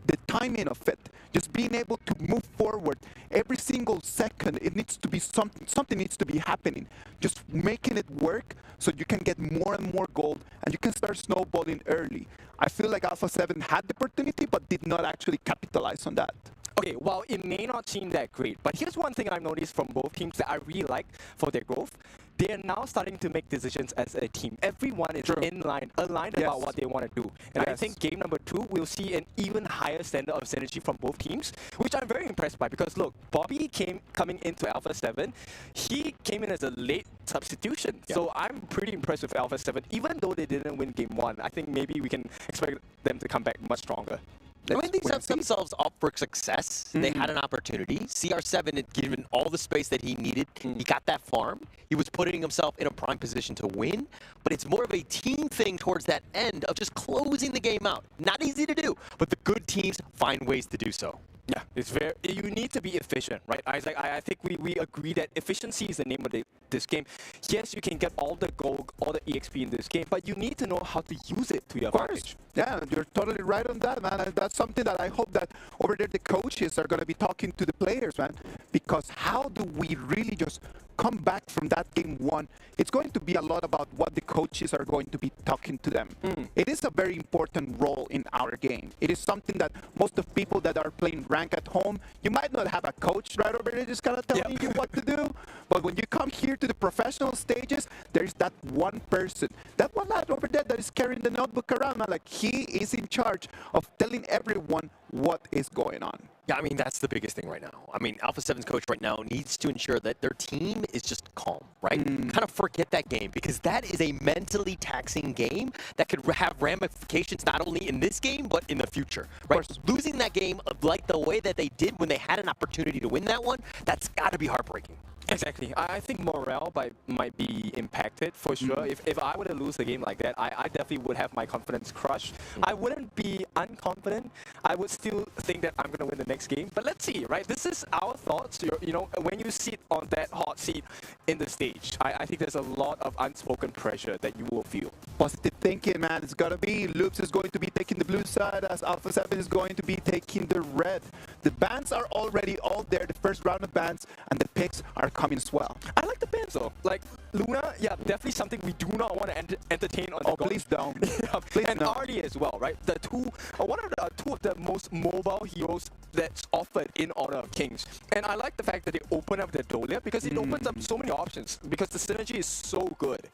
Speaker 2: the timing of it, just being able to move forward every single second, it needs to be something needs to be happening. Just making it work so you can get more and more gold and you can start snowballing early. I feel like Alpha 7 had the opportunity but did not actually capitalize on that.
Speaker 1: Okay, well, it may not seem that great, but here's one thing I've noticed from both teams that I really like for their growth. They are now starting to make decisions as a team. Everyone is aligned about what they want to do. And I think game number two, we'll see an even higher standard of synergy from both teams, which I'm very impressed by because, look, Bobby coming into Alpha 7, he came in as a late substitution. So I'm pretty impressed with Alpha 7. Even though they didn't win game one, I think maybe we can expect them to come back much stronger.
Speaker 3: I mean, they set themselves up for success. They had an opportunity. CR7 had given all the space that he needed. He got that farm. He was putting himself in a prime position to win. But it's more of a team thing towards that end of just closing the game out. Not easy to do, but the good teams find ways to do so.
Speaker 1: Yeah, it's very. You need to be efficient, right? Isaac, I think we agree that efficiency is the name of this game. Yes, you can get all the gold, all the EXP in this game, but you need to know how to use it to your advantage.
Speaker 2: Yeah, you're totally right on that, man. That's something that I hope that over there the coaches are going to be talking to the players, man. Because how do we really just come back from that game one, it's going to be a lot about what the coaches are going to be talking to them. It is a very important role in our game. It is something that most of people that are playing rank at home, you might not have a coach right over there just kind of telling you what to do. But when you come here to the professional stages, there's that one person, that one lad over there that is carrying the notebook around. Man, like, he is in charge of telling everyone what is going on.
Speaker 3: Yeah, I mean, that's the biggest thing right now. I mean, Alpha 7's coach right now needs to ensure that their team is just calm, right? Kind of forget that game, because that is a mentally taxing game that could have ramifications not only in this game, but in the future, right? Losing that game like the way that they did when they had an opportunity to win that one, that's got to be heartbreaking.
Speaker 1: Exactly. I think morale might be impacted for sure. If I were to lose the game like that, I definitely would have my confidence crushed. I wouldn't be unconfident. I would still think that I'm going to win the next game. But let's see, right? This is our thoughts. You know, when you sit on that hot seat in the stage, I think there's a lot of unspoken pressure that you will feel.
Speaker 2: Positive thinking, man. It's got to be. Loops is going to be taking the blue side, as Alpha 7 is going to be taking the red. The bans are already all there, the first round of bans, and the picks are coming as well.
Speaker 1: I like the bans though. Like Luna, yeah, definitely something we do not want to entertain on the
Speaker 2: Oh, please don't.
Speaker 1: Yeah,
Speaker 2: Please
Speaker 1: and
Speaker 2: don't.
Speaker 1: Artie as well, right? The two of the most mobile heroes that's offered in Honor of Kings. And I like the fact that they open up the Dolia, because it opens up so many options, because the synergy is so good.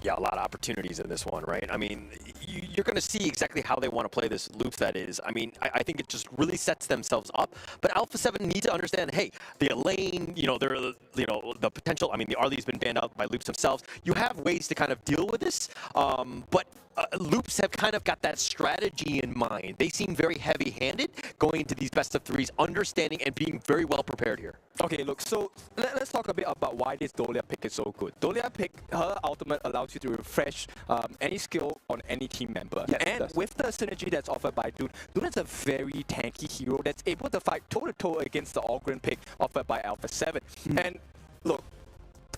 Speaker 3: Yeah, a lot of opportunities in this one, right? I mean, you're going to see exactly how they want to play this Loops, that is. I mean, I think it just really sets themselves up. But Alpha 7 needs to understand, hey, the Elaine, the potential, I mean, the Arlie's been banned out by Loops themselves. You have ways to kind of deal with this, but Loops have kind of got that strategy in mind. They seem very heavy-handed going into these best of threes, understanding and being very well prepared here.
Speaker 1: Okay, look, so let's talk a bit about why this Dolia pick is so good. Dolia pick, her ultimate allows you to refresh any skill on any team member.
Speaker 2: Yes,
Speaker 1: and with the synergy that's offered by Dune, Dune is a very tanky hero that's able to fight toe-to-toe against the Ogren pick offered by Alpha 7. And look,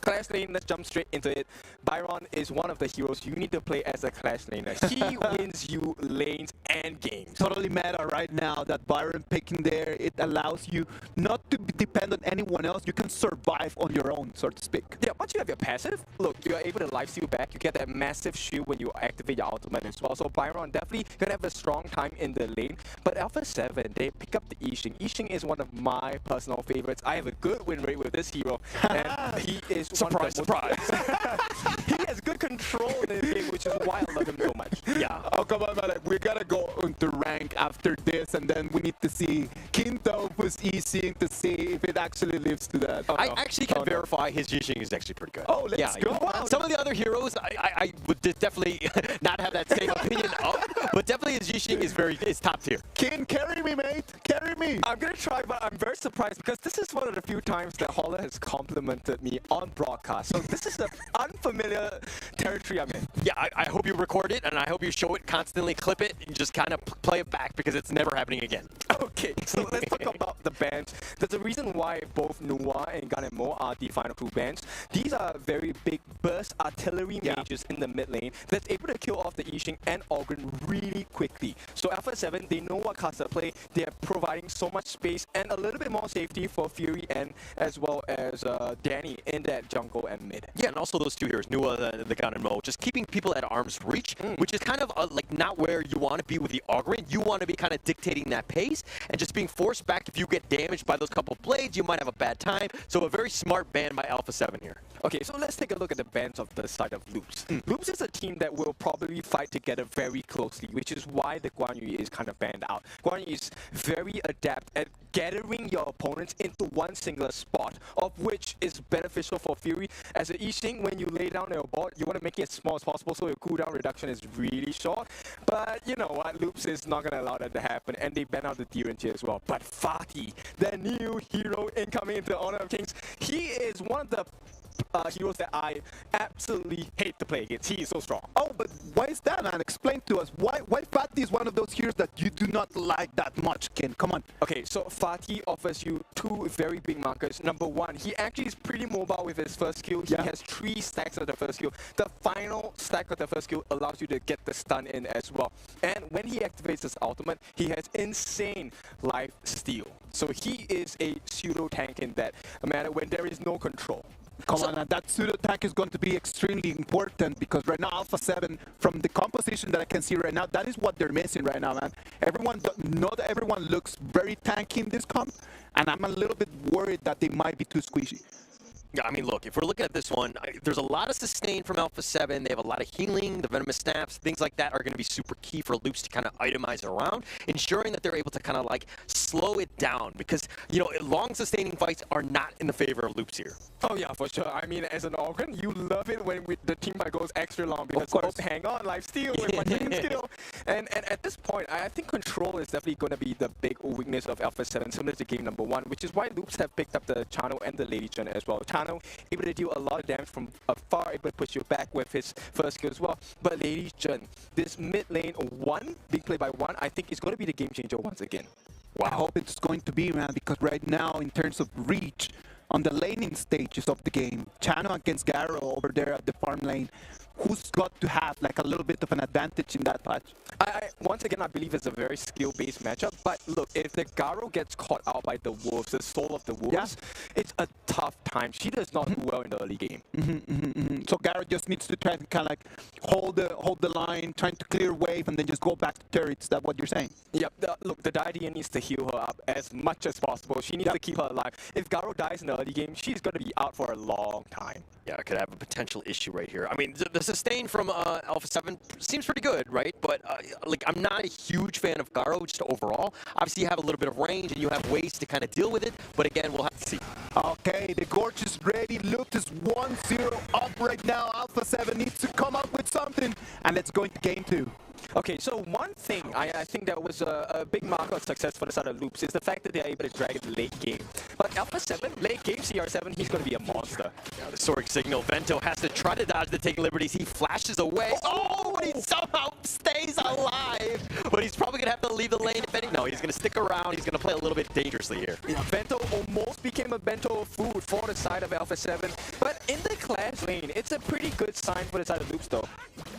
Speaker 1: Clash lane, let's jump straight into it. Byron is one of the heroes you need to play as a Clash laner. He wins you lanes and games.
Speaker 2: Totally meta right now, that Byron picking there. It allows you not to depend on anyone else. You can survive on your own, so to speak.
Speaker 1: Yeah, once you have your passive, look, you're able to lifesteal back. You get that massive shield when you activate your ultimate as well. So Byron definitely gonna have a strong time in the lane. But Alpha 7, they pick up the Yixing. Yixing is one of my personal favorites. I have a good win rate with this hero, and he is
Speaker 3: Surprise, surprise.
Speaker 1: He has good control in the game, which is why I love him so much.
Speaker 3: Yeah.
Speaker 2: Oh, come on, man. We gotta go into rank after this, and then we need to see Kinto who's easing to see if it actually lives to that.
Speaker 3: I actually can verify his Yixing is actually pretty good.
Speaker 2: Oh, let's go.
Speaker 3: Wow. Some of the other heroes, I would definitely not have that same opinion of, but definitely his Yixing is top tier.
Speaker 2: Kin, carry me, mate. Carry me.
Speaker 1: I'm gonna try, but I'm very surprised because this is one of the few times that Holler has complimented me on broadcast. So this is an unfamiliar territory I'm in.
Speaker 3: Yeah, I hope you record it, and I hope you show it constantly, clip it, and just kind of play it back, because it's never happening again.
Speaker 1: Okay, so let's talk about the bans. There's a reason why both Nuwa and Gun and Mo are the final two bans. These are very big burst artillery mages in the mid lane that's able to kill off the Yixing and Ogren really quickly. So Alpha 7, they know what cards to play. They're providing so much space and a little bit more safety for Fury and as well as Danny in that jungle and mid.
Speaker 3: Yeah, and also those two heroes, Nuwa, the Gun and Mo, just keeping people at arm's reach, which is kind of like not where you want to be with the Ogren. You want to be kind of dictating that pace and just being forced back. If you get damaged by those couple blades, you might have a bad time. So a very smart ban by Alpha 7 here.
Speaker 1: Okay, so let's take a look at the bans of the side of Loops. Loops is a team that will probably fight together very closely, which is why the Guan Yu is kind of banned out. Guan Yu is very adept at gathering your opponents into one singular spot, of which is beneficial for Fury. As a Yixing, when you lay down your board, you want to make it as small as possible so your cooldown reduction is really short. But you know what, Loops is not going to allow that to happen, and they ban out the DRNG as well. But Fatih, the new hero incoming into Honor of Kings, he is one of the heroes that I absolutely hate to play against. He is so strong.
Speaker 2: Oh, but why is that, man? Explain to us. Why Fatih is one of those heroes that you do not like that much, Ken? Come on.
Speaker 1: Okay, so Fatih offers you two very big markers. Number one, he actually is pretty mobile with his first skill. He has 3 stacks of the first skill. The final stack of the first skill allows you to get the stun in as well. And when he activates his ultimate, he has insane life steal. So he is a pseudo tank in that matter when there is no control.
Speaker 2: Come on, and that pseudo tank is going to be extremely important because right now Alpha 7, from the composition that I can see right now, that is what they're missing right now, man. Not everyone looks very tanky in this comp, and I'm a little bit worried that they might be too squishy.
Speaker 3: Yeah, I mean, look, if we're looking at this one, there's a lot of sustain from Alpha 7. They have a lot of healing. The Venomous Snaps, things like that are going to be super key for Loops to kind of itemize around, ensuring that they're able to kind of like slow it down because, you know, long sustaining fights are not in the favor of Loops here.
Speaker 1: Oh yeah, for sure. I mean, as an organ, you love it when the team fight goes extra long because both hang on, life steal, with my chicken steal. And at this point, I think control is definitely going to be the big weakness of Alpha 7, similar to game number 1, which is why Loops have picked up the Chano and the Lady Jun as well. Chano able to deal a lot of damage from afar, able to push you back with his first skill as well. But Lady Jun, this mid lane 1, big play by 1, I think is going to be the game changer once again.
Speaker 2: Wow. I hope it's going to be, man, because right now, in terms of reach, on the laning stages of the game, Chano against Garo over there at the farm lane, who's got to have like a little bit of an advantage in that patch?
Speaker 1: Once again, I believe it's a very skill-based matchup. But look, if the Garo gets caught out by the Wolves, the soul of the Wolves, it's a tough time. She does not do well in the early game.
Speaker 2: So Garo just needs to try to kind of like hold the line, trying to clear wave, and then just go back to turret. Is that what you're saying?
Speaker 1: Yep. Look, the Didian needs to heal her up as much as possible. She needs to keep her alive. If Garo dies in the early game, she's going to be out for a long time.
Speaker 3: Yeah, I could have a potential issue right here. I mean, the sustain from Alpha 7 seems pretty good, right? But like, I'm not a huge fan of Garo just overall. Obviously, you have a little bit of range and you have ways to kind of deal with it. But again, we'll have to see.
Speaker 2: Okay, the Gorge is ready. Loop is 1-0 up right now. Alpha 7 needs to come up with something. And let's go into game 2.
Speaker 1: Okay, so one thing I think that was a big marker of success for the side of Loops is the fact that they're able to drag it late game. But Alpha 7, late game, CR7, he's going to be a monster.
Speaker 3: Yeah, the Sorg signal. Vento has to try to dodge the take liberties. He flashes away. Oh, but he somehow stays alive. But he's probably going to have to leave the lane. If any, no, he's going to stick around. He's going to play a little bit dangerously here.
Speaker 1: Yeah, Vento almost became a bento of food for the side of Alpha 7. But in the Clash lane, it's a pretty good sign for the side of Loops, though.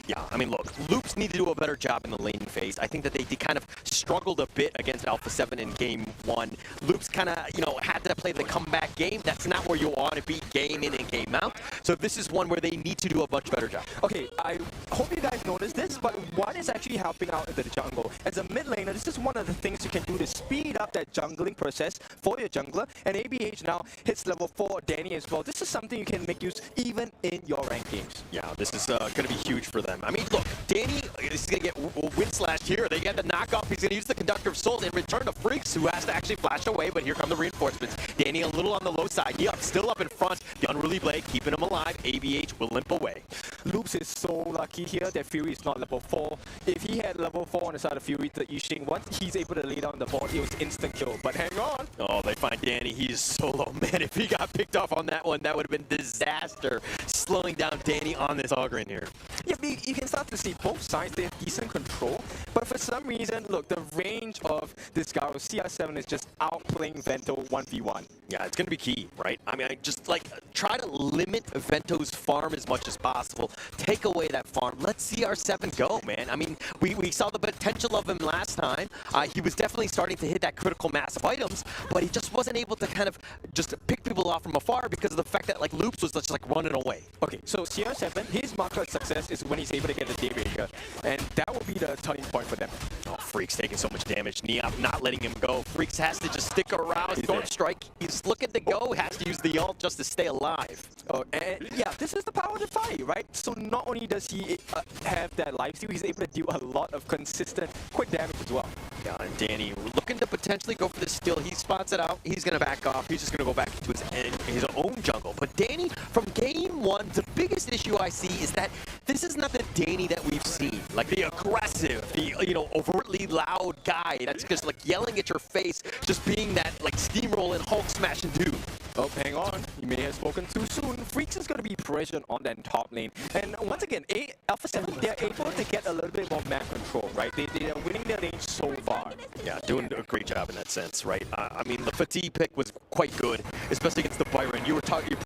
Speaker 3: Yeah, I mean, look, Loops need to do a better job in the laning phase. I think that they kind of struggled a bit against Alpha 7 in game 1. Loops kind of, you know, had to play the comeback game. That's not where you want to be game in and game out. So this is one where they need to do a much better job.
Speaker 1: Okay, I hope you guys noticed this, but what is actually helping out into the jungle? As a mid laner, this is one of the things you can do to speed up that jungling process for your jungler. And ABH now hits level 4, Danny as well. This is something you can make use even in your ranked games.
Speaker 3: Yeah, this is going to be huge for them. I mean, look, Danny is going to get win slash here. They get the knockoff. He's going to use the Conductor of Souls in return to Freaks, who has to actually flash away, but here come the reinforcements. Danny a little on the low side. He still up in front. The Unruly Blade keeping him alive. ABH will limp away.
Speaker 1: Loops is so lucky here that Fury is not level 4. If he had level 4 on the side of Fury, the Yixing, once he's able to lay down the board, it was instant kill. But hang on.
Speaker 3: Oh, they find Danny. He's solo. Man, if he got picked off on that one, that would have been disaster. Slowing down Danny on this Ogren here.
Speaker 1: Yeah, you can start to see both sides, they have decent control, but for some reason, look, the range of this Garo CR7 is just outplaying Vento 1v1.
Speaker 3: Yeah, it's going to be key, right? I mean, I just like try to limit Vento's farm as much as possible. Take away that farm. Let CR7 go, man. I mean, we saw the potential of him last time. He was definitely starting to hit that critical mass of items, but he just wasn't able to kind of just pick people off from afar because of the fact that like Loops was just like running away.
Speaker 1: Okay, so CR7, his marker of success is when he's able to get the Daybreaker, and that will be the turning point for them.
Speaker 3: Oh, Freak's taking so much damage. Neop not letting him go. Freaks has to just stick around. Storm Strike, he's looking to go, has to use the ult just to stay alive.
Speaker 1: Oh, and yeah, this is the power of the fight, right? So not only does he have that lifesteal, he's able to deal a lot of consistent, quick damage as well.
Speaker 3: Yeah, and Danny looking to potentially go for the steal. He spots it out. He's going to back off. He's just going to go back into his own jungle. But Danny, from game 1, the biggest issue I see is that this is not the Danny that we've seen. Like the aggressive, the, you know, overtly loud guy that's just like yelling at your face, just being that like steamroll and Hulk smashing dude.
Speaker 1: Oh, hang on. You may have spoken too soon. Freaks is going to be pressured on that top lane. And once again, Alpha 7, they're able to get a little bit more map control, right? They are winning their lane so far.
Speaker 3: Yeah, doing a great job in that sense, right? I mean, the Fatigue pick was quite good, especially against the Byron. You're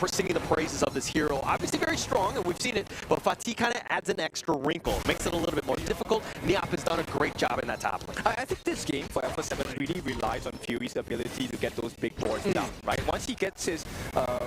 Speaker 3: singing the praises of this hero. Obviously very strong, and we've seen it, but Fatigue kind of adds an extra wrinkle. Makes it a little bit more difficult. Neop has done a great job in that top lane.
Speaker 1: I think this game for Alpha 7 really relies on Fury's ability to get those big boards down, right? Once he gets his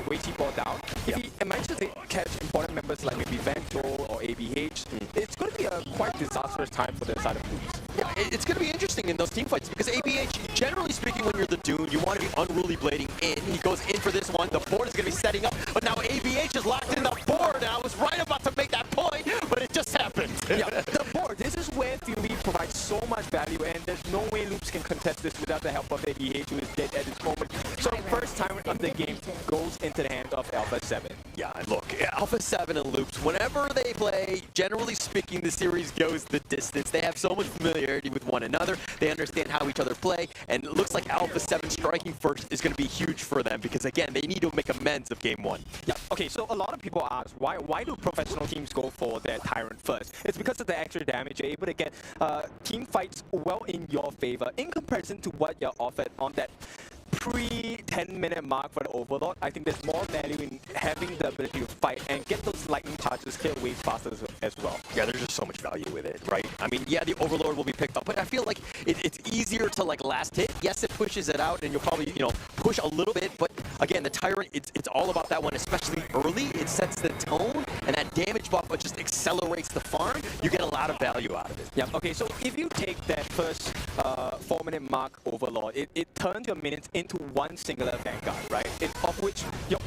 Speaker 1: way he brought down, if he manages to catch important members like maybe Vento or ABH, it's going to be a quite disastrous time for the side of Loops.
Speaker 3: Yeah, it's going to be interesting in those team fights because ABH, generally speaking, when you're the Dune, you want to be unruly blading in. He goes in for this one. The board is going to be setting up, but now ABH is locked in the board. And I was right about to make that point, but it just happened.
Speaker 1: Yeah, the board. This is where Fury provides so much value, and there's no way Loops can contest this without the help of ABH, who is dead at this moment. So first time of the game goes into the hands of Alpha 7.
Speaker 3: Yeah, look, Alpha 7 and Loops, whenever they play, generally speaking, the series goes the distance. They have so much familiarity with one another. They understand how each other play, and it looks like Alpha 7 striking first is going to be huge for them because, again, they need to make amends of Game 1.
Speaker 1: Yeah, okay, so a lot of people ask, why do professional teams go for their Tyrant first? It's because of the extra damage. You're able to get team fights well in your favor in comparison to what you're offered on that pre-10-minute mark for the Overlord. I think there's more value in having the ability to fight and get those lightning charges killed way faster as well.
Speaker 3: Yeah, there's just so much value with it, right? I mean, yeah, the Overlord will be picked up, but I feel like it's easier to, like, last hit. Yes, it pushes it out, and you'll probably, you know, push a little bit, but again, the Tyrant, it's all about that one, especially early. It sets the tone, and that damage buff just accelerates the farm. You get a lot of value out of it.
Speaker 1: Yeah, okay, so if you take that first 4-minute mark Overlord, it turns your minions into one singular Vanguard, right? Of which your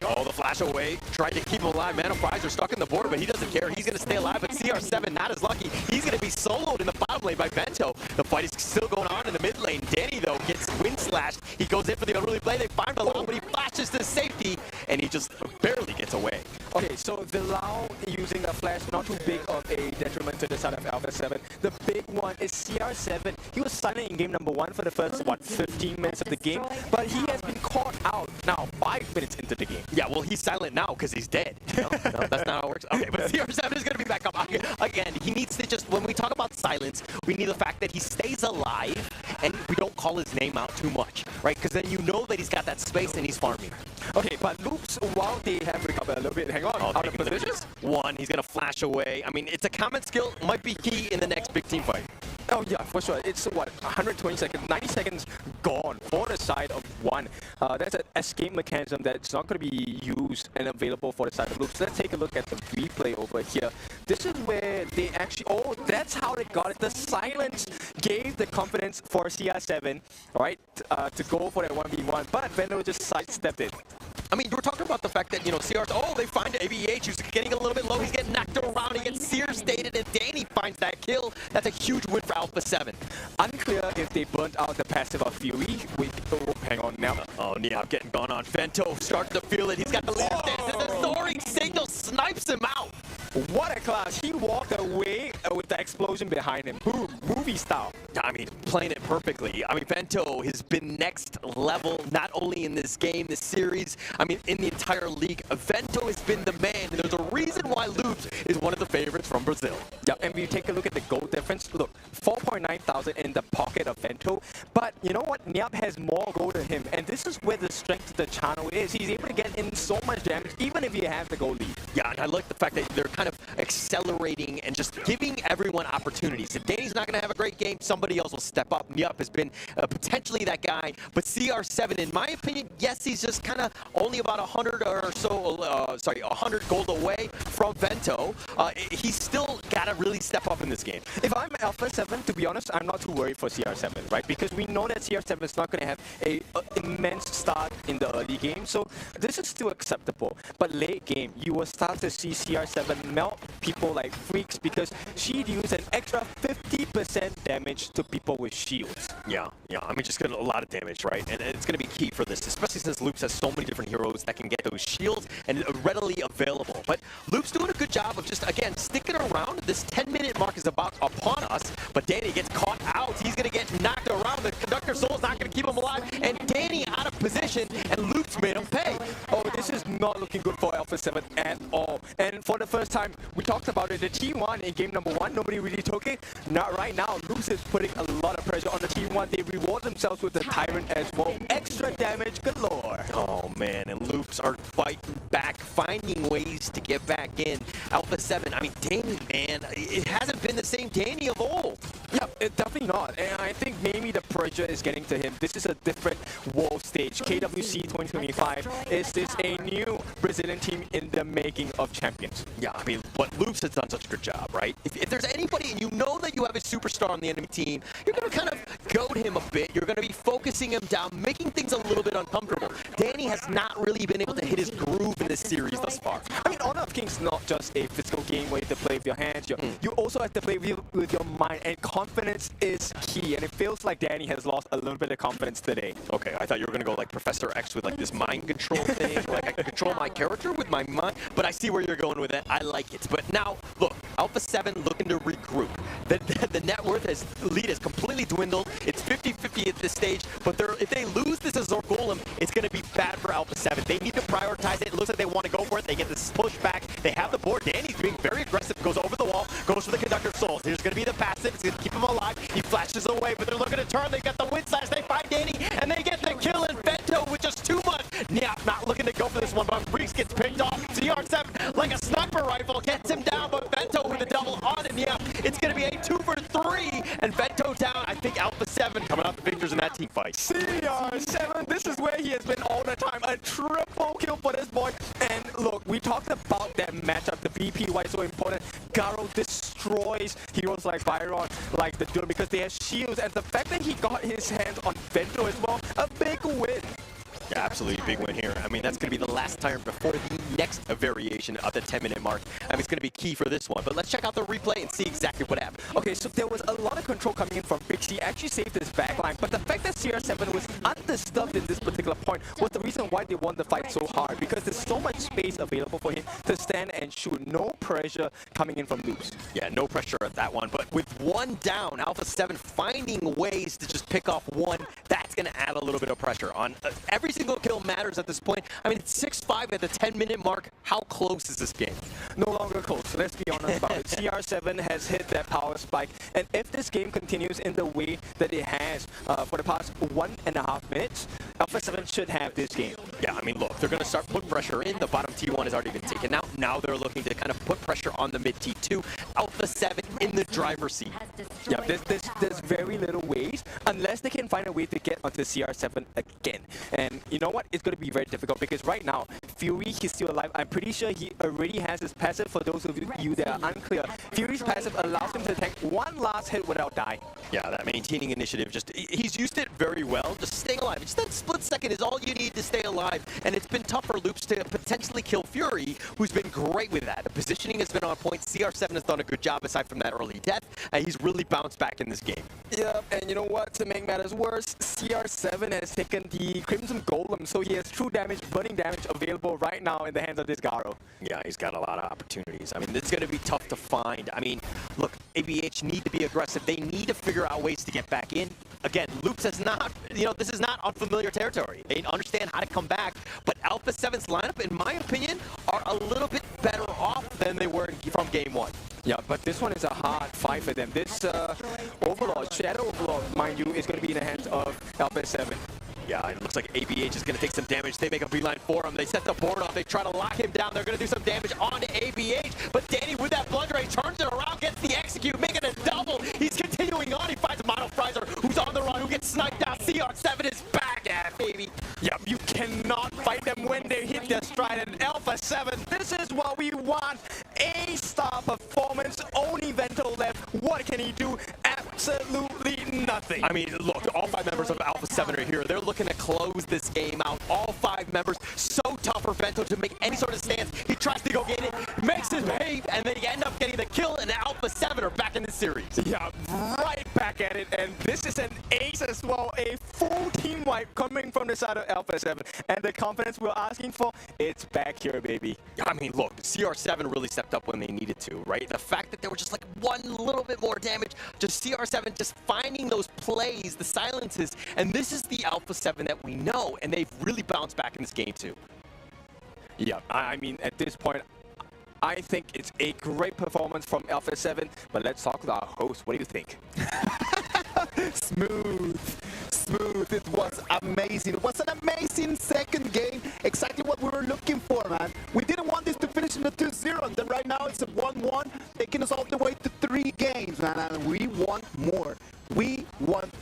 Speaker 3: Oh, the flash away. Tried to keep him alive. Man of Prize are stuck in the border, but he doesn't care. He's going to stay alive, but CR7 not as lucky. He's going to be soloed in the bottom lane by Vento. The fight is still going on in the mid lane. Danny, though, gets wind slashed. He goes in for the unruly blade. They find Bilal, but he flashes to safety, and he just barely gets away.
Speaker 1: Okay, so Bilal using a flash, not too big of a detriment to the side of Alpha 7. The big one is CR7. He was silent in game number 1 for the first, 15 minutes of the game, but he has been caught out now 5 minutes into the game.
Speaker 3: Yeah, well, he's silent now because he's dead. No, that's not how it works. Okay, but CR7 is going to be back up. Again, he needs to just, when we talk about silence, we need the fact that he stays alive and we don't call his name out too much, right? Because then you know that he's got that space and he's farming.
Speaker 1: Okay, but Loops, while they have recovered a little bit, hang on, out of position.
Speaker 3: One, he's going to flash away. I mean, it's a comment skill, might be key in the next big team fight.
Speaker 1: Oh yeah, for sure. It's what, 120 seconds, 90 seconds gone for the side of one. That's an escape mechanism that's not going to be used and available for the side of Loops. Let's take a look at the replay over here. This is where they actually, oh, that's how they got it. The silence gave the confidence for CR7, right, to go for that 1v1, but Vendo just sidestepped it.
Speaker 3: I mean, we're talking about the fact that, you know, CR's, oh, they find ABH, who's getting a little bit low, he's getting knocked around, he gets Sear stated, and Danny finds that kill. That's a huge win for Alpha 7.
Speaker 1: Unclear if they burnt out the passive of Fury. Wait, oh, hang on now.
Speaker 3: Oh, Niab getting gone on. Vento starts to feel it. He's got the leader stance, and the soaring signal snipes him out.
Speaker 1: What a class. He walked away with the explosion behind him. Boom, movie style.
Speaker 3: I mean, playing it perfectly. I mean, Vento has been next level, not only in this game, this series, I mean, in the entire league. Vento has been the man, and there's a reason why Loops is one of the favorites from Brazil.
Speaker 1: Yeah, and we take a look at the gold difference. Look, 4.9 thousand in the pocket of Vento, but you know what? Niab has more gold than him, and this is where the strength of the channel is. He's able to get in so much damage, even if he has the gold lead.
Speaker 3: Yeah, and I like the fact that they're kind of accelerating and just giving everyone opportunities. If Danny's not going to have a great game, somebody else will step up. Niab has been potentially that guy, but CR7, in my opinion, yes, he's just kind of only about 100 or so, 100 gold away from Vento. He's still got to really step up in this game.
Speaker 1: If I'm Alpha 7, to be honest, I'm not too worried for CR7, right? Because we know that CR7 is not going to have an immense start in the early game, so this is still acceptable. But late game, you will start to see CR7 melt people like freaks because she deals an extra 50% damage to people with shields.
Speaker 3: Yeah, I mean, just getting a lot of damage, right? And it's going to be key for this, especially since Loops has so many different heroes that can get those shields and readily available. But Loops doing a good job of just, again, sticking around. This 10-minute mark is about upon us, but Danny gets caught out. He's going to get knocked around. The Conductor Soul's not going to keep him alive, and Danny out of position, and Loops made him pay.
Speaker 1: Oh, this is not looking good for Alpha 7 at all. And for the first time, we talked about it, the T1 in game number 1, nobody really took it. Not right now. Loops is putting a lot of pressure on the T1. They reward themselves with the Tyrant as well. Extra damage galore.
Speaker 3: Oh, man, and Loops are fighting back, finding ways to get back in. Alpha 7, I mean, Danny, man, it hasn't been the same Danny of old.
Speaker 1: Yeah, definitely not. And I I think maybe the pressure is getting to him. This is a different world stage. KWC 2025. Is this a new Brazilian team in the making of champions?
Speaker 3: Yeah, I mean, but Loops has done such a good job, right? If there's anybody, and you know that you have a superstar on the enemy team, you're going to kind of goad him a bit. You're going to be focusing him down, making things a little bit uncomfortable. Danny has not really been able to hit his groove in this series thus far.
Speaker 1: I mean, Honor of Kings is not just a physical game where you have to play with your hands. You also have to play with your mind, and confidence is key. And it feels like Danny has lost a little bit of confidence today.
Speaker 3: Okay, I thought you were going to go like Professor X with like this mind control thing, like I can control my character with my mind, but I see where you're going with it. I like it. But now, look, Alpha 7 looking to regroup. The net worth lead has completely dwindled. It's 50-50 at this stage, but if they lose this Azor Golem, it's going to be bad for Alpha 7. They need to prioritize it. It looks like they want to go for it. They get this push back. They have the board. Danny's being very aggressive, goes over the wall, goes for the Conductor of Souls. Here's going to be the passive. It's going to keep him alive. He flashes away, but they're looking to turn. They got the wind slash. They find Danny, and they get the kill in Vento with just too much. Yeah, not looking to go for this one, but Reeks gets picked off. CR7, like a sniper rifle, gets him down, but Vento with a double on him. Yeah, it's going to be a 2 for 3, and Vento down. I think Alpha 7 coming out the victors in that team fight.
Speaker 1: CR7, this is where he has been all the time. A triple kill for this boy. And look, we talked about that matchup, the VP, why it's so important. Garo destroys heroes like Byron, like the Doom, because they have shields. And the fact that he got his hands on Vento as well, a big win.
Speaker 3: Yeah, absolutely big win here. I mean, that's going to be the last time before the next variation of the 10-minute mark. I mean, it's going to be key for this one. But let's check out the replay and see exactly what happened.
Speaker 1: Okay, so there was a lot of control coming in from Briggs. He actually saved his backline, but the fact that CR7 was undisturbed in this particular point was the reason why they won the fight so hard, because there's so much space available for him to stand and shoot. No pressure coming in from Loops.
Speaker 3: Yeah, no pressure at that one. But with one down, Alpha 7 finding ways to just pick off one, that's going to add a little bit of pressure on every single kill matters at this point. I mean, it's 6-5 at the 10-minute mark. How close is this game?
Speaker 1: No longer close. So let's be honest about it. CR7 has hit that power spike, and if this game continues in the way that it has for the past 1.5 minutes, Alpha 7 should have this game.
Speaker 3: Yeah, I mean, look, they're going to start putting pressure in. The bottom T1 has already been taken out. Now they're looking to kind of put pressure on the mid T2. Alpha 7 in the driver's seat.
Speaker 1: Yeah, there's very little ways, unless they can find a way to get onto CR7 again. And you know what? It's going to be very difficult, because right now, Fury, he's still alive. I'm pretty sure he already has his passive. For those of you that are unclear, Fury's passive allows him to tank one last hit without dying.
Speaker 3: Yeah, that maintaining initiative, he's used it very well. Just staying alive. Just that split second is all you need to stay alive. And it's been tough for Loops to potentially kill Fury, who's been great with that. The positioning has been on point. CR7 has done a good job aside from that early death. And he's really bounced back in this game.
Speaker 1: Yeah, and you know what? To make matters worse, CR7 has taken the Crimson Golem, so he has true damage, burning damage available right now in the hands of this Garo.
Speaker 3: Yeah, he's got a lot of opportunities. I mean, this is going to be tough to find. I mean, look, ABH need to be aggressive. They need to figure out ways to get back in. Again, Loops has not, this is not unfamiliar territory. They understand how to come back, but Alpha 7's lineup, in my opinion, are a little bit better off than they were from game 1.
Speaker 1: Yeah, but this one is a hard fight for them. This Overlord, Shadow Overlord, mind you, is going to be in the hands of Alpha 7.
Speaker 3: Yeah, it looks like ABH is going to take some damage. They make a beeline for him. They set the board off. They try to lock him down. They're going to do some damage on ABH. But Danny, with that Blood Ray, turns it around, gets the execute, making a double. He's continuing on. He finds Mono Frizer, who's on the run, who gets sniped out. CR7 is back at, baby.
Speaker 1: Yep, you cannot fight them when they hit their stride. And Alpha 7, this is what we want. A-star performance. Only Vento left. What can he do? Absolutely nothing.
Speaker 3: I mean, look, all 5 members of Alpha 7 are here. They're looking to close this game out. All 5 members, so tough for Vento to make any sort of stance. He tries to go get it, makes his way, and then he ends up getting the kill, and Alpha 7 are back in the series.
Speaker 1: Yeah, right back at it, and this is an ace as well. A full team wipe coming from the side of Alpha 7, and the confidence we're asking for, it's back here, baby.
Speaker 3: I mean, look, CR7 really stepped up when they needed to, right? The fact that there was just like one little bit more damage, just CR7 just finding those plays, the silences, and this is the Alpha 7 that we know, and they've really bounced back in this game too.
Speaker 1: Yeah, I mean, at this point, I think it's a great performance from Alpha 7, but let's talk to our host. What do you think?
Speaker 2: Smooth. It was amazing. It was an amazing second game. Exactly what we were looking for, man. We didn't want this to finish in a 2-0, and then right now it's a 1-1, taking us all the way to 3 games, man. And we want more. We want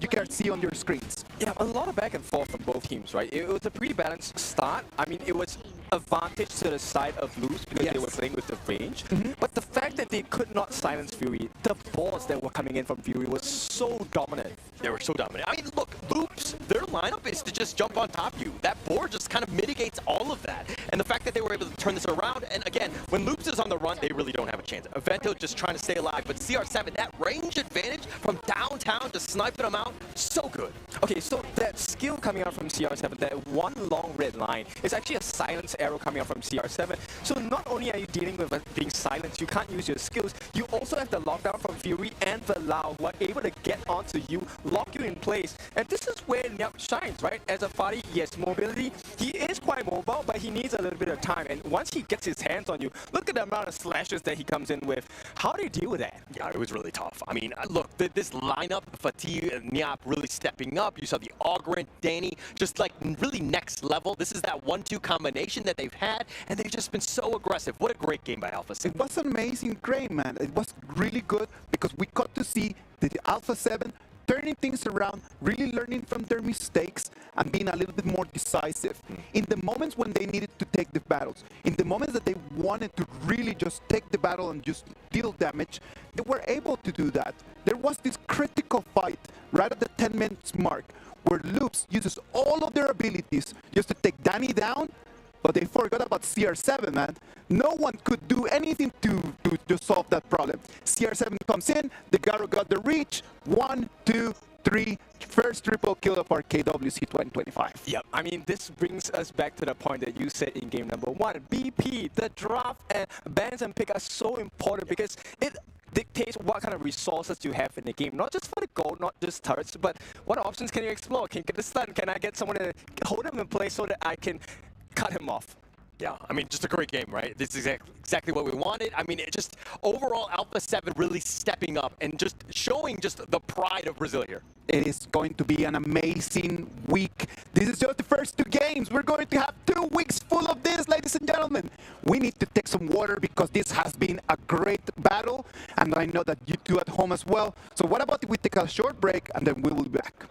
Speaker 2: you can see on your screens.
Speaker 1: Yeah, a lot of back and forth from both teams, right? It was a pretty balanced start. I mean, it was advantage to the side of Luz because they were playing with the range. But the fact that they could not silence Fury, the balls that were coming in from Fury was so dominant.
Speaker 3: They were so dominant. I mean, look, Loops, their lineup is to just jump on top of you. That board just kind of mitigates all of that. And the fact that they were able to turn this around, and again, when Loops is on the run, they really don't have a chance. Evento just trying to stay alive, but CR7, that range advantage from downtown to sniping them out, so good.
Speaker 1: Okay, so that skill coming out from CR7, that one long red line, is actually a silence arrow coming out from CR7. So not only are you dealing with being silenced, you can't use your skills, you also have the lockdown from Fury and Valau who are able to get onto you, lock you in place. And this is where Nyap shines, right? As a Fadi, he has mobility. He is quite mobile, but he needs a little bit of time. And once he gets his hands on you, look at the amount of slashes that he comes in with. How do you deal with that?
Speaker 3: Yeah, it was really tough. I mean, look, this lineup, Fatih and Nyap really stepping up. You saw the Ogrant, Danny, just like really next level. This is that 1-2 combination that they've had, and they've just been so aggressive. What a great game by Alpha 7.
Speaker 2: It was amazing, great, man. It was really good because we got to see the Alpha 7 turning things around, really learning from their mistakes and being a little bit more decisive. In the moments when they needed to take the battles, in the moments that they wanted to really just take the battle and just deal damage, they were able to do that. There was this critical fight right at the 10 minutes mark where Loops uses all of their abilities just to take Danny down, but they forgot about CR7, man. No one could do anything to solve that problem. CR7 comes in, the Garo got the reach. 1, 2, 3. First triple kill of our KWC 2025.
Speaker 1: Yep, I mean, this brings us back to the point that you said in game number 1. BP, the draft and bans and pick are so important because it dictates what kind of resources you have in the game. Not just for the gold, not just turrets, but what options can you explore? Can you get the stun? Can I get someone to hold him in place so that I can cut him off?
Speaker 3: Yeah, I mean, just a great game, right? This is exactly what we wanted. I mean, it just overall Alpha 7 really stepping up and just showing just the pride of Brazil here.
Speaker 2: It is going to be an amazing week. This is just the first 2 games. We're going to have 2 weeks full of this, ladies and gentlemen. We need to take some water because this has been a great battle, and I know that you two at home as well. So what about if we take a short break and then we will be back?